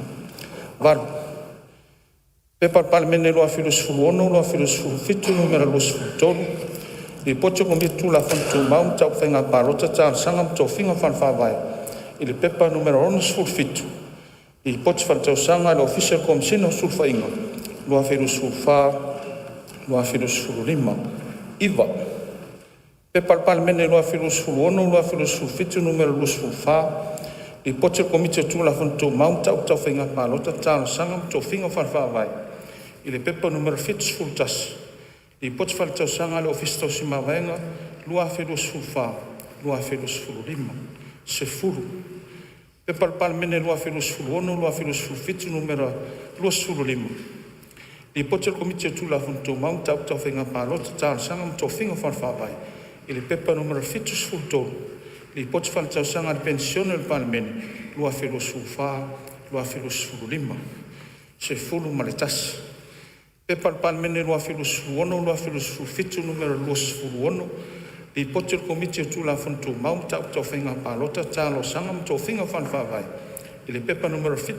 8. Pepa le palemene lua filosofulu ono lua filosofulu fitu numero 23. Li poti le komiti tulafono tomau tau faiga palota talesaga ma toafiga falefaavae. I le pepa numero 17. Li poti faletausaga le official commissioner o sulufaiga lua filosofulu fa lua filosofulu lima. 9. Pepa le palemene lua filosofulu ono lua filosofulu fitu numero 24. Li poti le komiti tulafono tomau tau faiga palota talesaga ma toafiga falefaavae. I le pepa numero 7. Li poti faletausaga le ofisi tausi mavaega lua filosofulu fa lua filosofulu lima. 10. Pepa le palemene lua filosofulu ono lua filosofulu fitu numero 25. Li poti le komiti tulafono tomau tau faiga palota talesaga ma toafiga falefaavae. I le pepa numero 7. Li poti faletausaga le pensione le palemene lua filosofulu fa lua filosofulu lima. 10 ma le tasi. Pepa le palemene lua filosofulu ono lua filosofulu fitu numero 21. Li poti le komiti tulafono tomau tau faiga palota talosaga ma toafiga falefaavae. I le pepa numero 7.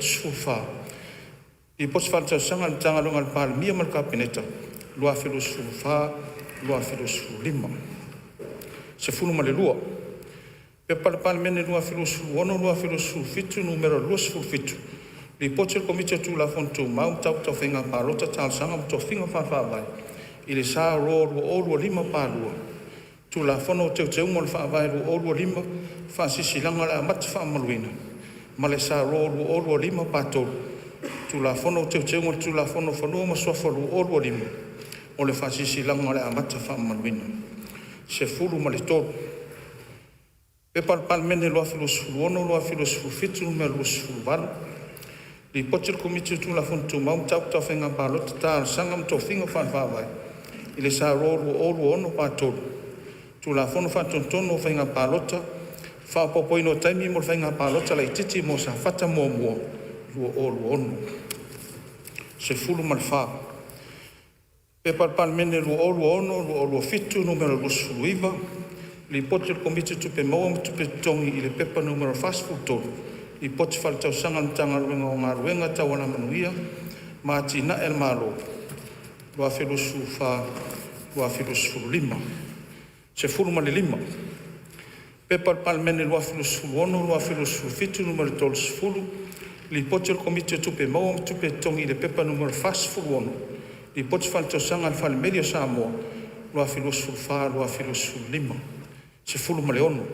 Li poti faletausaga le tagaluega le palemia ma le kapeneta lua filosofulu fa lua filosofulu lima. 10 ma le lua. Pepa le palemene lua filosofulu ono lua filosofulu fitu numero 27. Li poche le komite tu la fontu mau tau tau whenga pārota tāl sanga mo tau whinga whawhawai. I le sā roa rua lima pārua. Tu la fono teu teu mo le whawhai rua lima whasisi langa le amata whamaluina. Ma le sā rua lima pārtolu. Tu la fono teu teu mo tu la fono whanua ma sofa rua lima. O le whasisi langa le amata whamaluina. Se fulu ma le tolu. Pe palemene loa filosofulu ono, loa filosofulu fitu, numero filosofulu walu. Li poche le komite tu la fontu mau tau tau whenga pārota tā sanga mo tau whinga whawhawai. I le sā roru ono pātolu. Tu la fono whatontono whenga pārota, whapopoino taimi mo whenga pārota lai titi mo sa whata mua lua oru ono. Se fulu ma le wha. Pe palemene lua oru ono, lua oru fitu, numero filosofulu iwa. Li poche le komite tu pe maua tu pe tongi i le pepa numero fasfutolu. I poche whale tau sanga mtanga ruenga o ngā ruenga tau ana manuia, mā tina el malo. Lua filosu wha, lua filosu lima. Se furu ma le lima. Pepa palemene lua filosu ono, lua filosu fitu numero tolu sifuru. Li poche le komite tu pe maua tu pe tongi i le pepa numero fasfuru ono. Li poche whale tau sanga le whale medio Samoa, lua filosu wha, lua filosu lima. Se fulu ma le ono.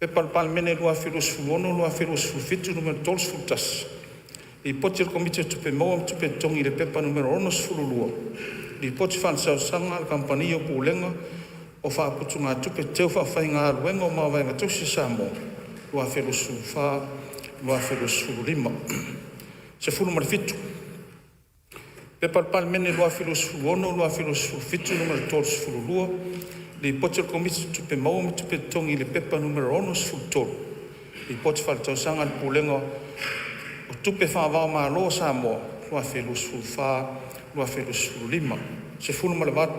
Pe palemene lua filosofulu ono, lua filosofulu fitu numero tolu sifuru tasi. I poche le komite tupe maua tupe tongi le pepa numero ono sifuru lua. I poche whansausaga le kampania pulenga o whaaputunga tupe teu whawhai ngā ruenga o mawainga tusi Samoa. Lua filosofulu wha, lua filosofulu lima. Se fulu ma le fitu. Pe palemene lua filosofulu ono, lua filosofulu fitu numero tolu sifuru lua. Li poche le komite tupe maua tupe tongi le pepa numero ono sifuru tolu. Li poche whaletausaga le pulenga o tupe whaavao māloa Samoa. Lua filosofulu wha, lua filosofulu lima. Se fulu ma le watu.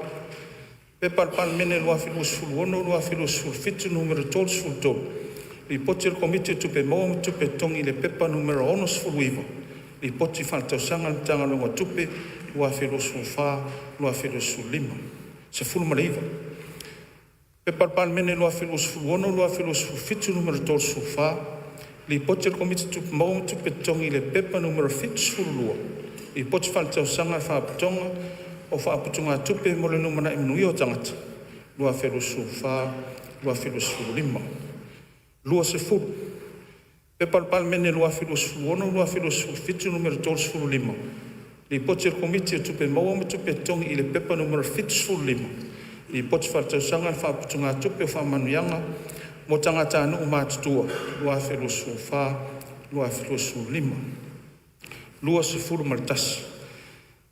Pe palemene lua filosofulu ono, lua filosofulu fitu numero tolu sifuru tolu. Li poche le komite tupe maua tupe tongi le pepa numero ono sifuru iwa. Li poche whaletausaga le tagalonga tupe lua filosofulu wha, lua filosofulu lima. Se fulu ma le iwa. Pe palemene lua filosofulu ono, lua filosofulu fitu numero tolu sifuru wha. Li poche le komite tupe maua tupe tongi le pepa numero fitu sifuru lua. Li poche whaletausaga le whaaputonga o whaaputunga tupe mo le numana imanuia o tangata. Lua filosofulu wha, lua filosofulu lima. Lua se fulu. Pe palemene lua filosofulu ono, lua filosofulu fitu numero tolu sifuru lima. Li poche le komite tupe maua tupe tongi i le pepa numero fitu sifuru lima. I poche whaletausaga le whaaputunga tupe o whaamanuianga mo tangata anu mātutua. Lua filosofulu wha, lua filosofulu lima. Lua se fulu ma le tasi.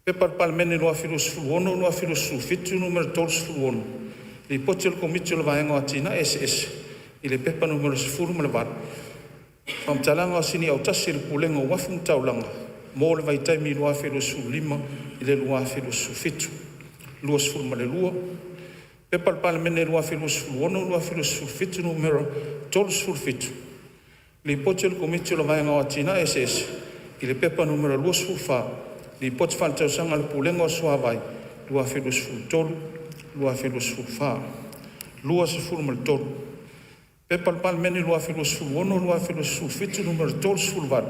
Pe palemene lua filosofulu ono, lua filosofulu fitu numero tolu sifuru ono. Li poche le komite o le vaenga o atina ese. I le pepa numero sifuru ma le watu. Whamtalanga o sini au tasi le pulenga o wafu mtaulanga. Mo le vaitaimi lua filosofulu lima i le lua filosofulu fitu. Lua sifuru ma le lua. Pe palemene lua filosofulu ono, lua filosofulu fitu numero tolu sifuru fitu. Li poche le komite o le vaenga o atina ese. I le pepa numero lua sifuru wha. Li poche whaletausaga le pulenga o suavai. Lua filosofulu tolu, lua filosofulu wha. Lua sifuru ma le tolu. Pe palemene lua filosofulu ono, lua filosofulu fitu numero tolu sifuru walu.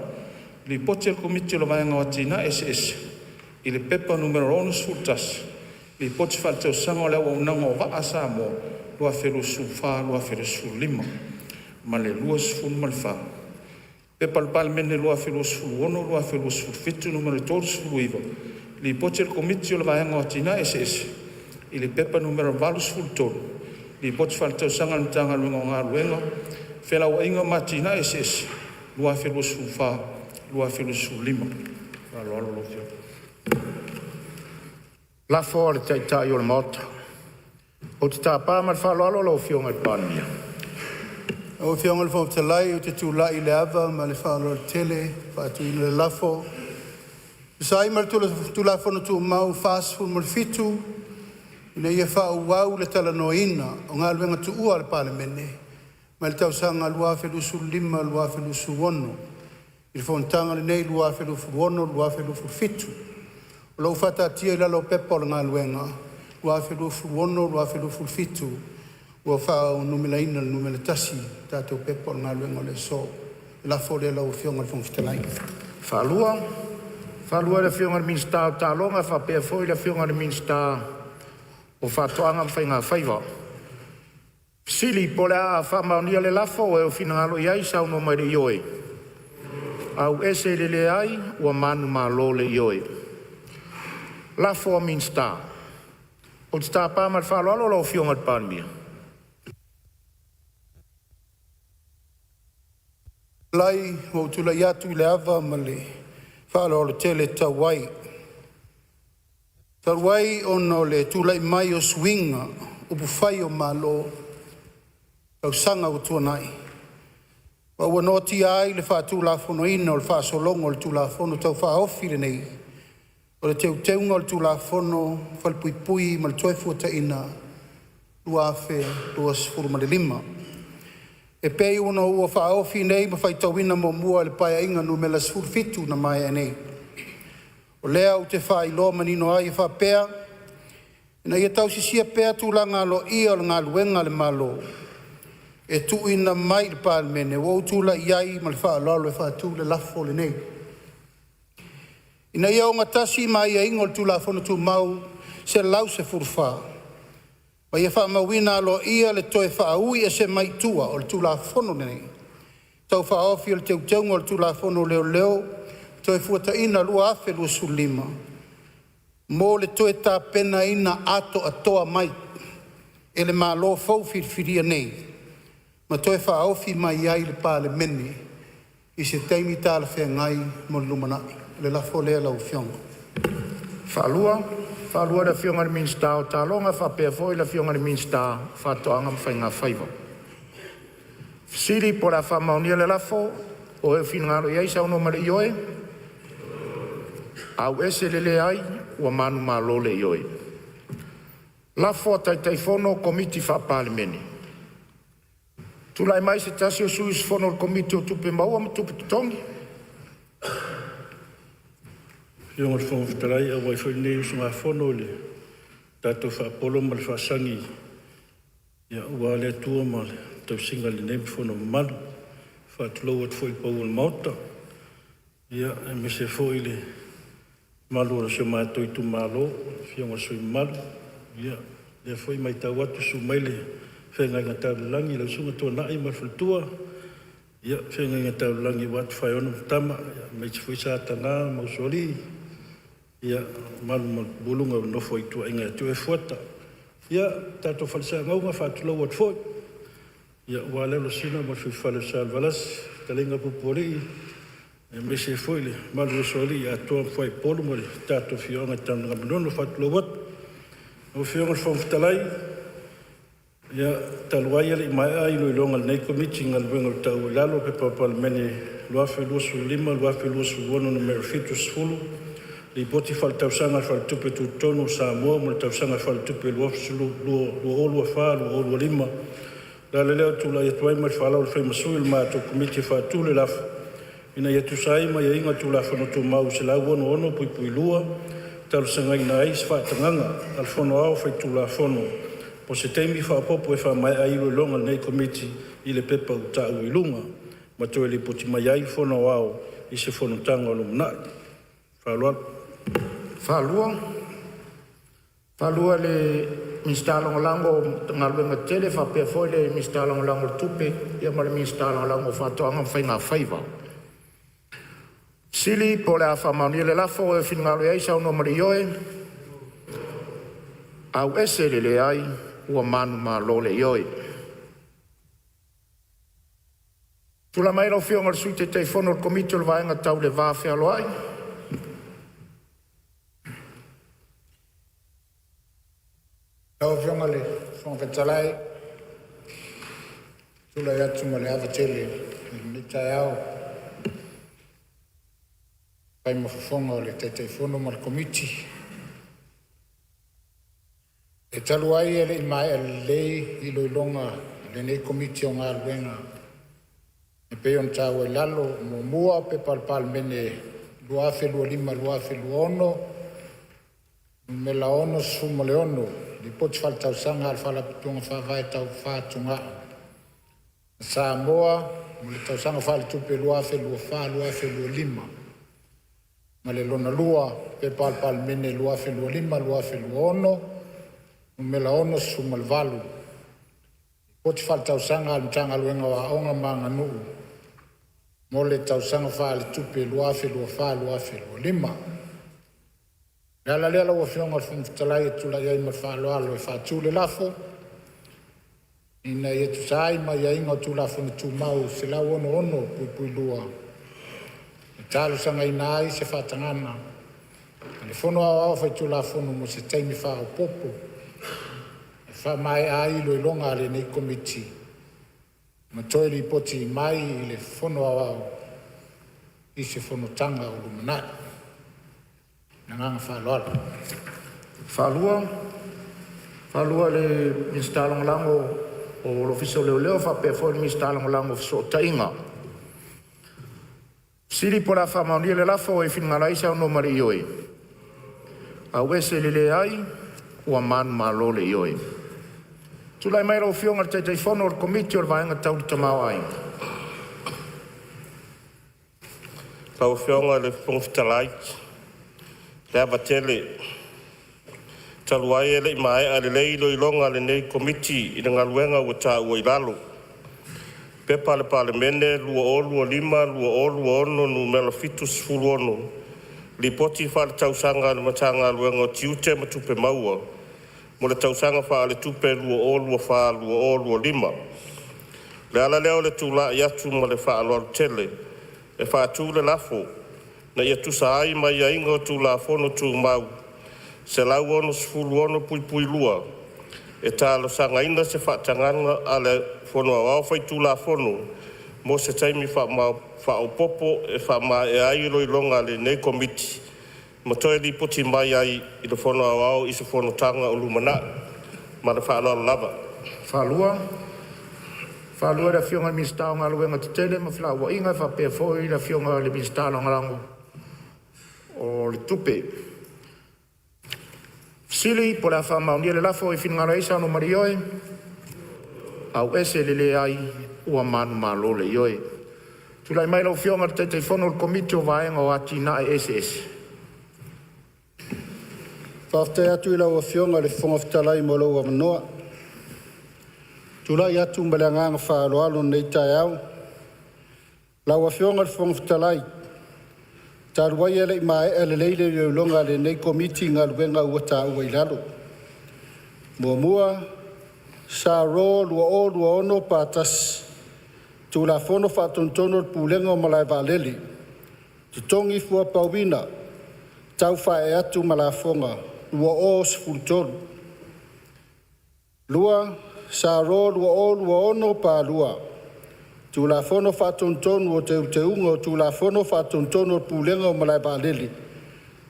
Li poche le komite o le vaenga o atina ese. I le pepa numero ono sifuru tasi. Li poche whaletausaga o le auaunaga o vaa Samoa. Lua filosofulu wha, lua filosofulu lima. Ma le lua sifuru ma le wha. Pe palemene lua filosofulu ono, lua filosofulu fitu numero tolu sifuru iwa. Li poche le komite o le vaenga o atina ese. I le pepa numero walu sifuru tolu. Li poche whaletausaga le tagaluega o ngā ruenga. Whelauaiga matina ese. Lua filosofulu wha, lua filosofulu lima. Aloalo lo fio. La fo le taitai o le mota. O te tāpā ma le whaloalo lo fionga i pānia. O whionga le whaotalai o te tūla i le awa ma le FONOTAGA whaatu i le lafo. Sai ma le tūla whono tū mau whaasfuru ma le fitu. Ina ia whau wau le tala noina o ngā luenga tu ua le palemene. Ma le tausanga lua filosofulu lima, lua filosofulu ono. I le whontanga le nei lua filosofulu ono, lua filosofulu fitu. O lau whatatia i lalo pepa o le ngā luenga. Lua filosofulu ono, lua filosofulu fitu. Ua whao numela ina le numela tasi. Tātou pepa o le ngā luenga o le so. La fo le lau whionga le whongfitalai. Whalua le whiunga le minsta o tālonga, whapea fwoi le whiunga le minsta o whatoanga mwhainga whaiva. Sili po le a whamaunia le lafo e o whinangalo iai sau no mai le ioe. Au ese le ai ua manu malo le ioe. Lafo o minsta. O te tāpā mai whaloalo lo whiunga le pānmia. Lai, o tula iatu le ava ma le whaalo le tele tawai. Tawai ono le tula i mai o swinga, upu whai o malo, au sanga o tuanai. Wa ua noti ai le whaatu la fono ina o le whaasolongo le tula fono tau whaofi le nei. O le teu teunga o le tula fono, whalpui pui ma le toefu ta ina, lua afe, lua sifuru ma le lima. E pei una ua whaofi nei ma whai tauina mo mua le paia inga nu mela sifuru fitu na mai e nei. O lea u te whai loa manino ai e whapea, ina ia tau sisia pea tu la ngalo ia o le ngā luenga le malo. E tu ina mai le palemene, o tu la iai ma le whaalalo e whaatu le lafo le nei. Ina ia o ngatasi mai e ingo le tu la fono tu mau, se lau se furwha. Ma ia wha mawina lo ia le toe wha ui e se mai tua o le tu la fono nei. Tau wha ofi o le teu teunga o le tu la fono leo leo, toe fuata ina lua afe lua sulima. Mo le toe tā pena ina ato atoa mai, e le malo fau whiriwhiria nei. Ma toe wha ofi mai ai le palemene, i se teimi tā le whea ngai mo lumanai, le lafo lea lau fionga. Whalua le whiunga le minsta o tālonga, whapea fwoi le whiunga le minsta whatoanga mwhainga whaiva. Siri po la whamaunia le lafo, o e whinangaro iai sau no mare ioe, au ese le ai, ua manu malo le ioe. Lafo tai fono komiti whapalemene. Tulai mai se tasi o suis fono komiti o tupe maua ma tupe tutongi. Yung al fong fitarai a wai fai nei usunga fono le tato fa polo mal fa sangi ya ua le tua mal tau singa le nei fono malu fa tulo at foi pau al mauta ya me se foi le malu o se mato i tu malo fiong al sui malu ya le foi mai tau atu su mai le whenga ngata langi la sunga tua nai mal fultua ya whenga ngata langi wat fai ono tama me se foi sa tana mausoli ia mal bulunga no foi tu inga tu e fota ia tato falsa ngau fa tu lo wat foi ia wala lo sina mo fi fala sal valas talinga popori e me se foi le mal soli a to foi polo mo tato fionga tan ngam fa tu lo wat o fionga fo ftalai ia talwai le mai ai lo longa nei committee ngal bengo tau lalo pe papal meni lo afe lo su lima lo afe lo su wono no merfitus fulu li poti fal tausanga fal tupe tu tonu sa mo mo tausanga fal tupe lo sulu lo lo fa lo lima la le tu la yetwai ma fa la fe masul ma to committee fa tu le laf ina yetu sai ma ye inga tu la fa no tu mau se la wono ono pui lua tal sanga ina is fa tanga al fono au fa tu la fono po se temi fa popo e fa mai ai lo longa nei committee i le pepa u ta u ilunga ma to le poti mai ai fono au i se fono tanga lo na fa lo Whalua le mistalong lango ngalwenga tele whapea fwoi le mistalong lango tupe ia ma le mistalong lango whatoanga whainga whaiva. Sili po le a whamaunia le lafo e whinngalo iai sau no mari ioe au ese le ai ua manu ma lo le ioe. Tula mai rau whionga le suite te whono le komiti o le vaenga tau le vāwhea lo ai. Tau whionga le whangwhetalai, tula i atu ma le awa tele, ni tai au. Pai mawhawhonga o le te whono ma le komiti. E talu ai ele i mai ale lei i loilonga le nei komiti o ngā ruenga. E peon tau e lalo mo mua pe palemene lua afe lua lima lua afe lua ono, me la ono suma le ono. Di poti fal tau sanga al fala putunga whawai tau whātunga. Samoa, mo le tau sanga fal tupe lua afe lua wha, lua afe lua lima. ma le lona lua pe palemene lua felua lima lua felua ono numela ono sefuma le valu poti faletausaga a le matagaluega o aʻoga maganuu mo le tausaga faaletupe lua felua fa lua felua lima le ala lea lau afioga le fonofetalai e tulaʻi ai ma le faaloalo e faatū le lafo ina ia tusai ma ia inga tu la fona tu mau se la ono pui lua e talo sanga ina ai se fatangana le fono a fa tu la fono mo se taimi fa o popo e fa mai ai lo longa le nei komiti ma toi li poti mai le fono a i se fono tanga o lumana nanga fa lo falua le instalong lango o l'officio leo fa pe fo mi sta lango so tainga siri por la fama ni le la fo e fin ngala isa no mari yoi a wese le ai o man malo le yoi tu lai mai ro fiong al te fono o committee o vai ngata u tamau ai tau fiong al fonofetalai le avatele taluai ele mai ale lei lo ilonga le nei komiti i nga luenga o ta o ilalo pe palemene lua lima lua ono numero fitus fulono li poti fa tausanga le matanga luenga o tiute matupe maua mo le tausanga fa le tupe lua fa lua lima le ala leo le tula ya tu mo le fa Lautele e fa tu le lafo na ia tu sai mai ia ingo tu la fono tu mau se lau ono sefulu ono pui lua e talo sanga ina se whaatanganga ale fono au whai tula fono mo se taimi wha popo e wha ma e ai roi longa le nei komiti ma toi li poti mai ai i le fono au i se fono tanga o lumana ma le wha lava falua le fionga mistao ngā luenga te tele ma flaua inga wha pe foi le fionga le mistao ngarango o le tupe sili por la fama un le lafo e fin ngara isa no marioe au ese le ai ua manu malo le yoe tu lai mai lo fionga te telefono o komiti o vaenga o atina e SS Whafte atu ila ua fionga le fonofetalai mo lo ua manoa tu lai atu mbalanganga whaaloalo nei tai au la ua fionga le fonofetalai taruai ele mai ele leile le longa le nei komiti nga luenga ua ta ua ilalo. Mua sa ro lua ono patas tu la fono fatontono pulenga o malai valeli. Tu tongi fua pauwina tau fae atu malafonga lua o sfultonu. Lua sa ro lua ono pa lua. Tu la fono fatontono o te ungo tu la fono fatontono pulenga o malai valeli.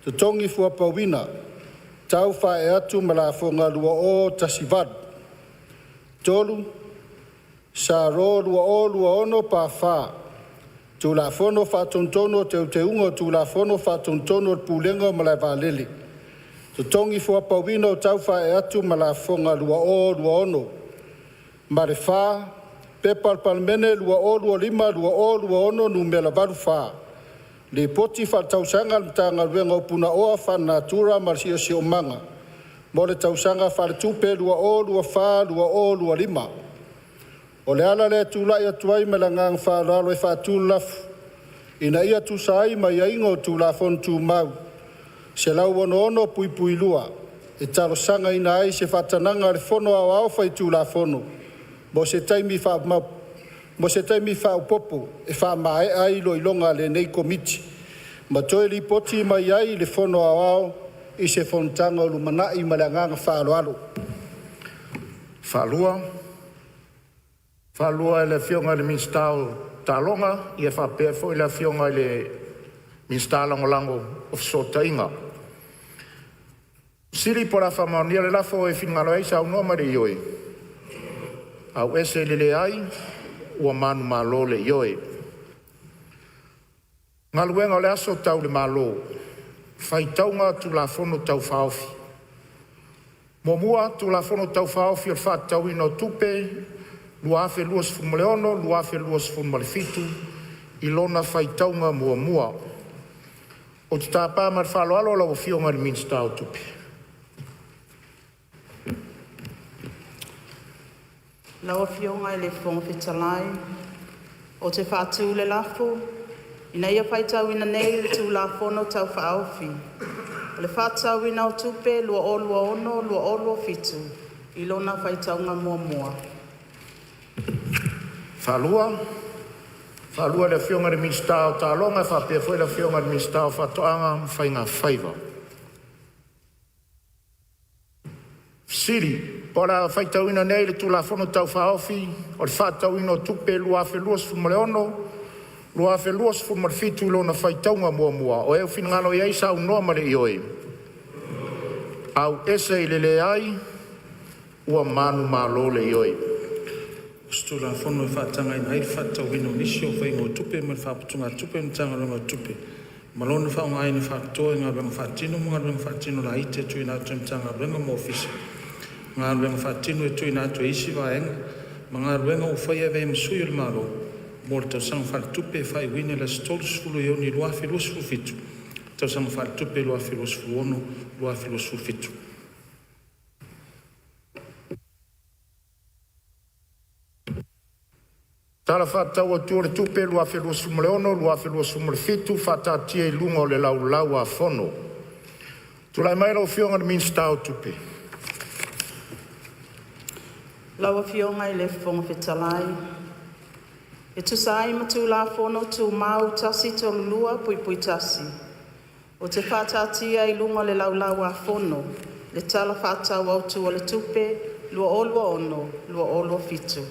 Tu tongi fua pauwina tau fae atu malafonga lua o tasivad. Tolu sa ro lua ono pa fa. Tu la fono fatontono te ungo tu la fono fatontono pulenga o malai valeli. Tu tongi fua pauwina o tau fae atu malafonga lua ono. Mare fa Pepa palemene lua lima lua ono numela valu fa. Le poti fa tausanga mtanga luenga o puna oa fa natura marsia si o manga. Mo le tausanga fa le tupe lua fa lua lima. O le ala le tula ia tuai melangang fa lalo e fa tulafu. Ina ia tu sai ma ia ingo tu la fon tu mau. Se lau ono pui lua. E talo sanga ina ai se fatananga le fono au fai tu la fono. Mo se taimi fa popo e fa mai ai lo ilonga le nei komiti. Ma toi li poti mai ai le fono au i se fontanga lumana i malanganga fa alo. Falua le fionga le minstao talonga i fa pe foi le fionga le minstao lango of sotainga. Siri por la fama ni le lafo e fingalo ai sa no mari yoi. Au ese le ai ua manu malo le yoe. Ngaluenga o le aso tau le malo. Fai taunga tu la fono tau faofi. Momua tu la fono tau faofi o fa tau ino tupe. Lua afe luas fumaleono, lua afe luas fumalefitu. Ilona fai taunga mua. O te tāpā mar whaloalo lau whionga le minsta o tupe. Laua fionga I le whongwhitalai, o te whātū le lafo, ina ia whaitau ina nei le tū la whono tau whaawhi. O le whātau ina o tupe, lua olua ono, lua olua fitu, I lona whaitaunga mua mua. Whalua le whionga le minsta o tālonga, whapea fwoi le whionga le minsta o whatoanga, whainga whaiva. Siri. Pora whaitau ina nei le tūla whono tau whaofi, o le whātau ina o tupe lua awhi luas fumare ono, lua awhi luas fumare fitu lona whaitaunga mua mua, o eo whinangano I eisa au noa mare I oe. Au ese I le ai, ua manu malo le I oe. Stula whono I whātanga ina ai whātau ina o nisi o whainga o tupe, ma whāputunga tupe na tanga ronga tupe. Malona whaunga ina whātoa ngā renga whātino, mga renga whātino la ite tu ina atu tanga renga mo ofisi. Ngā ruenga whātino e tui nātua isi waenga, ma ngā ruenga o whai ewe msui il maro, mō le tau sanga whātupe whai wine la stolu sfulu i oni lua whilu sfu fitu, tau sanga whātupe lua whilu sfu ono, lua whilu sfu fitu. Tala whātau o tūre tupe lua whilu sfu mre ono, lua whilu sfu mre fitu, whātātia I lunga o le lau a whono. Tulai maira o whionga le minsta o tupe. Laua fionga I le whongwhitalai. E tusai matu la whono tu mau tasi tolu lua pui pui tasi. O te whātātia I lunga le lau a whono, le tala whātau au tu o le tupe, lua olua ono, lua olua fitu.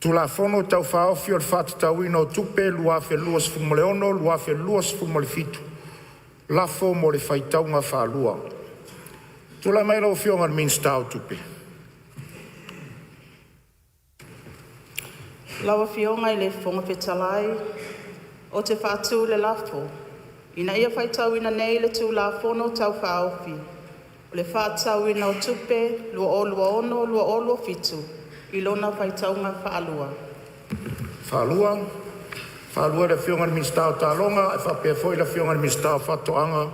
Tula whono tau whaofi o le whātatau ina o tupe lua awhi luas fumale ono, lua awhi luas fumale fitu. Lafo mo le whaitaunga whālua. Tula maira o whionga le minsta o tupe. Laua fionga I le whongwhitalai, o te whātū le lafo. Ina ia whaitau ina nei le tū la whono tau whaofi. O le whātau ina o tupe, lua olua ono, lua olua fitu. I lona whaitaunga whaalua. Whaalua le whionga le minsta o tālonga, e whapea fwoi le whionga le minsta o whatoanga,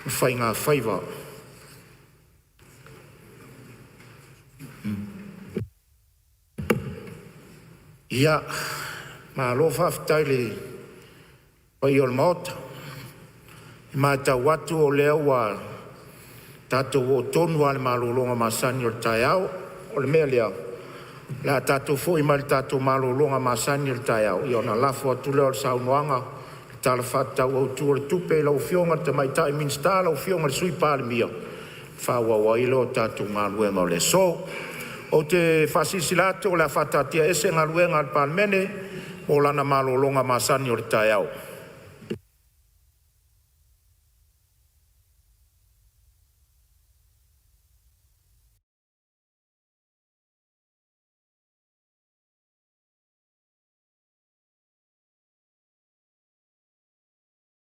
whainga whaiva. Ia, ma lo whaftai le pai o le maota. I mai tau watu o leo wa tātou o tonu ale malolonga masani o le tai au, o le mea lea. La tātou fo I mai tātou malolonga masani o le tai au. I ona lafo atu leo le saunoanga, tala whatau au tu o le tupe lau whionga te mai tai minsta lau whionga le sui pāle mia. Whaua wailo tātou maluenga o le so. O te whasisilato o le whatatia ese ngaluenga al palemene, o lana malolonga masani o le tai au.